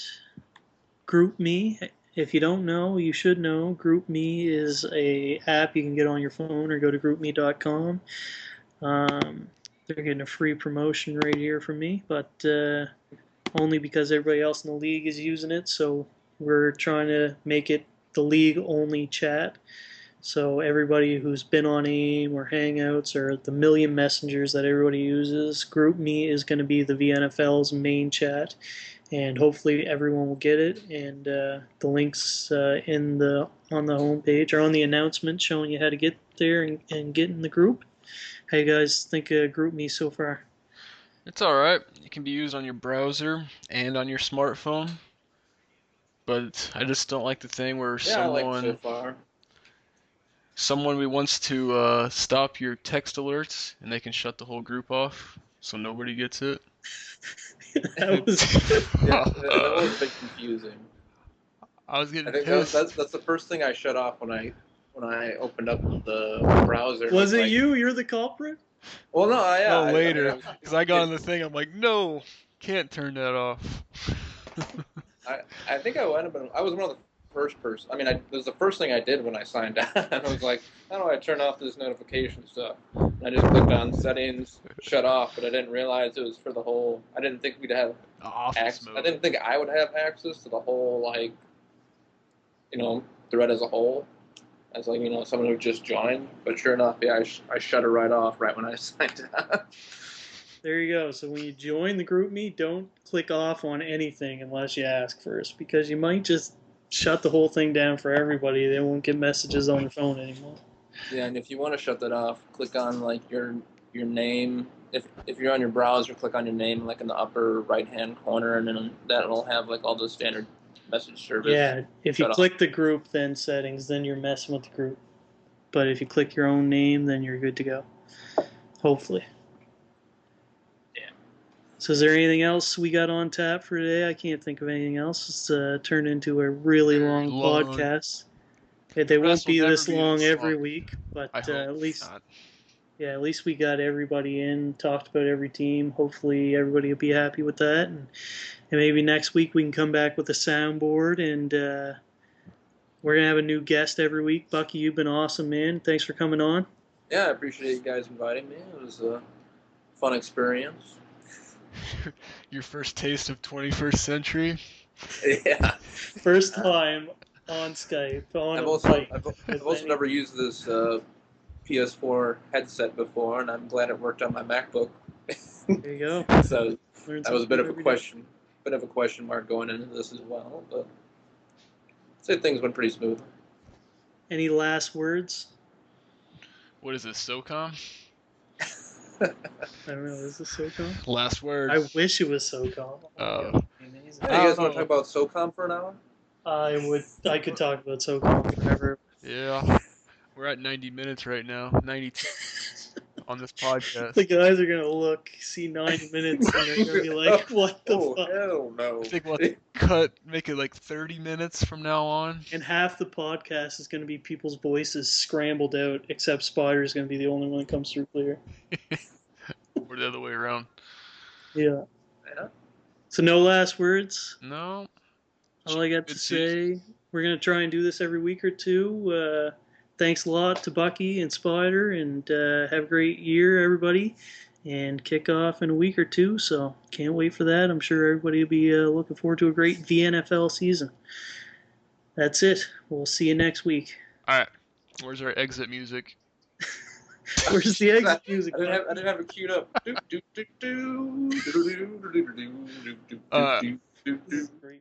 GroupMe. If you don't know, you should know. GroupMe is a app you can get on your phone or go to groupme.com. They're getting a free promotion right here from me, but only because everybody else in the league is using it. So we're trying to make it the league-only chat. So everybody who's been on AIM or Hangouts or the million messengers that everybody uses, GroupMe is going to be the VNFL's main chat. And hopefully everyone will get it. And the links on the homepage or on the announcement showing you how to get there and get in the group. How you guys think of GroupMe so far? It's all right. It can be used on your browser and on your smartphone. But I just don't like the thing where someone wants to stop your text alerts and they can shut the whole group off so nobody gets it. That was a bit confusing. I was getting pissed. That's the first thing I shut off when I when I opened up the browser. Was it you? You're the culprit? Well, no, yeah. No, later, because I got on the thing. I'm like, no, can't turn that off. I think I went, but I was one of the first person. I mean, it was the first thing I did when I signed on. I was like, how do I turn off this notification stuff? And I just clicked on settings, shut off, but I didn't realize it was for the whole. I didn't think we'd have access. I didn't think I would have access to the whole, like, thread as a whole. As like, someone who just joined. But sure enough, yeah, I shut it right off right when I signed on. There you go. So when you join the group meet, don't click off on anything unless you ask first, because you might just shut the whole thing down for everybody. They won't get messages on their phone anymore. Yeah, and if you want to shut that off, click on like your name. If you're on your browser, click on your name like in the upper right hand corner, and then that'll have like all the standard message service. Yeah, if you click the group then settings, then you're messing with the group. But if you click your own name, then you're good to go. Hopefully. So is there anything else we got on tap for today? I can't think of anything else. It's turned into a really long podcast. They won't be this long every week, but at least we got everybody in, talked about every team. Hopefully everybody will be happy with that. And maybe next week we can come back with a soundboard, and we're going to have a new guest every week. Bucky, you've been awesome, man. Thanks for coming on. Yeah, I appreciate you guys inviting me. It was a fun experience. Your first taste of 21st century? Yeah. First time on Skype. I've also never used this PS4 headset before, and I'm glad it worked on my MacBook. There you go. So that was a bit of a question mark going into this as well, but I'd say things went pretty smooth. Any last words? What is this, SOCOM? I don't know. Is this SOCOM? Last word. I wish it was SOCOM. Hey, you guys want to talk about SOCOM for an hour? I could talk about SOCOM forever. Yeah. We're at 90 minutes right now. 92 on this podcast. The guys are going to see 90 minutes and they're going to be like, what the fuck? Hell no. I think we'll have to make it like 30 minutes from now on. And half the podcast is going to be people's voices scrambled out, except Spyder is going to be the only one that comes through clear. Or the other way around. Yeah. So no last words? No. All I got to say, we're going to try and do this every week or two. Thanks a lot to Bucky and Spyder, and have a great year, everybody. And kick off in a week or two, so can't wait for that. I'm sure everybody will be looking forward to a great VNFL season. That's it. We'll see you next week. All right. Where's our exit music? Where's the exit music? I didn't have it queued up. Great.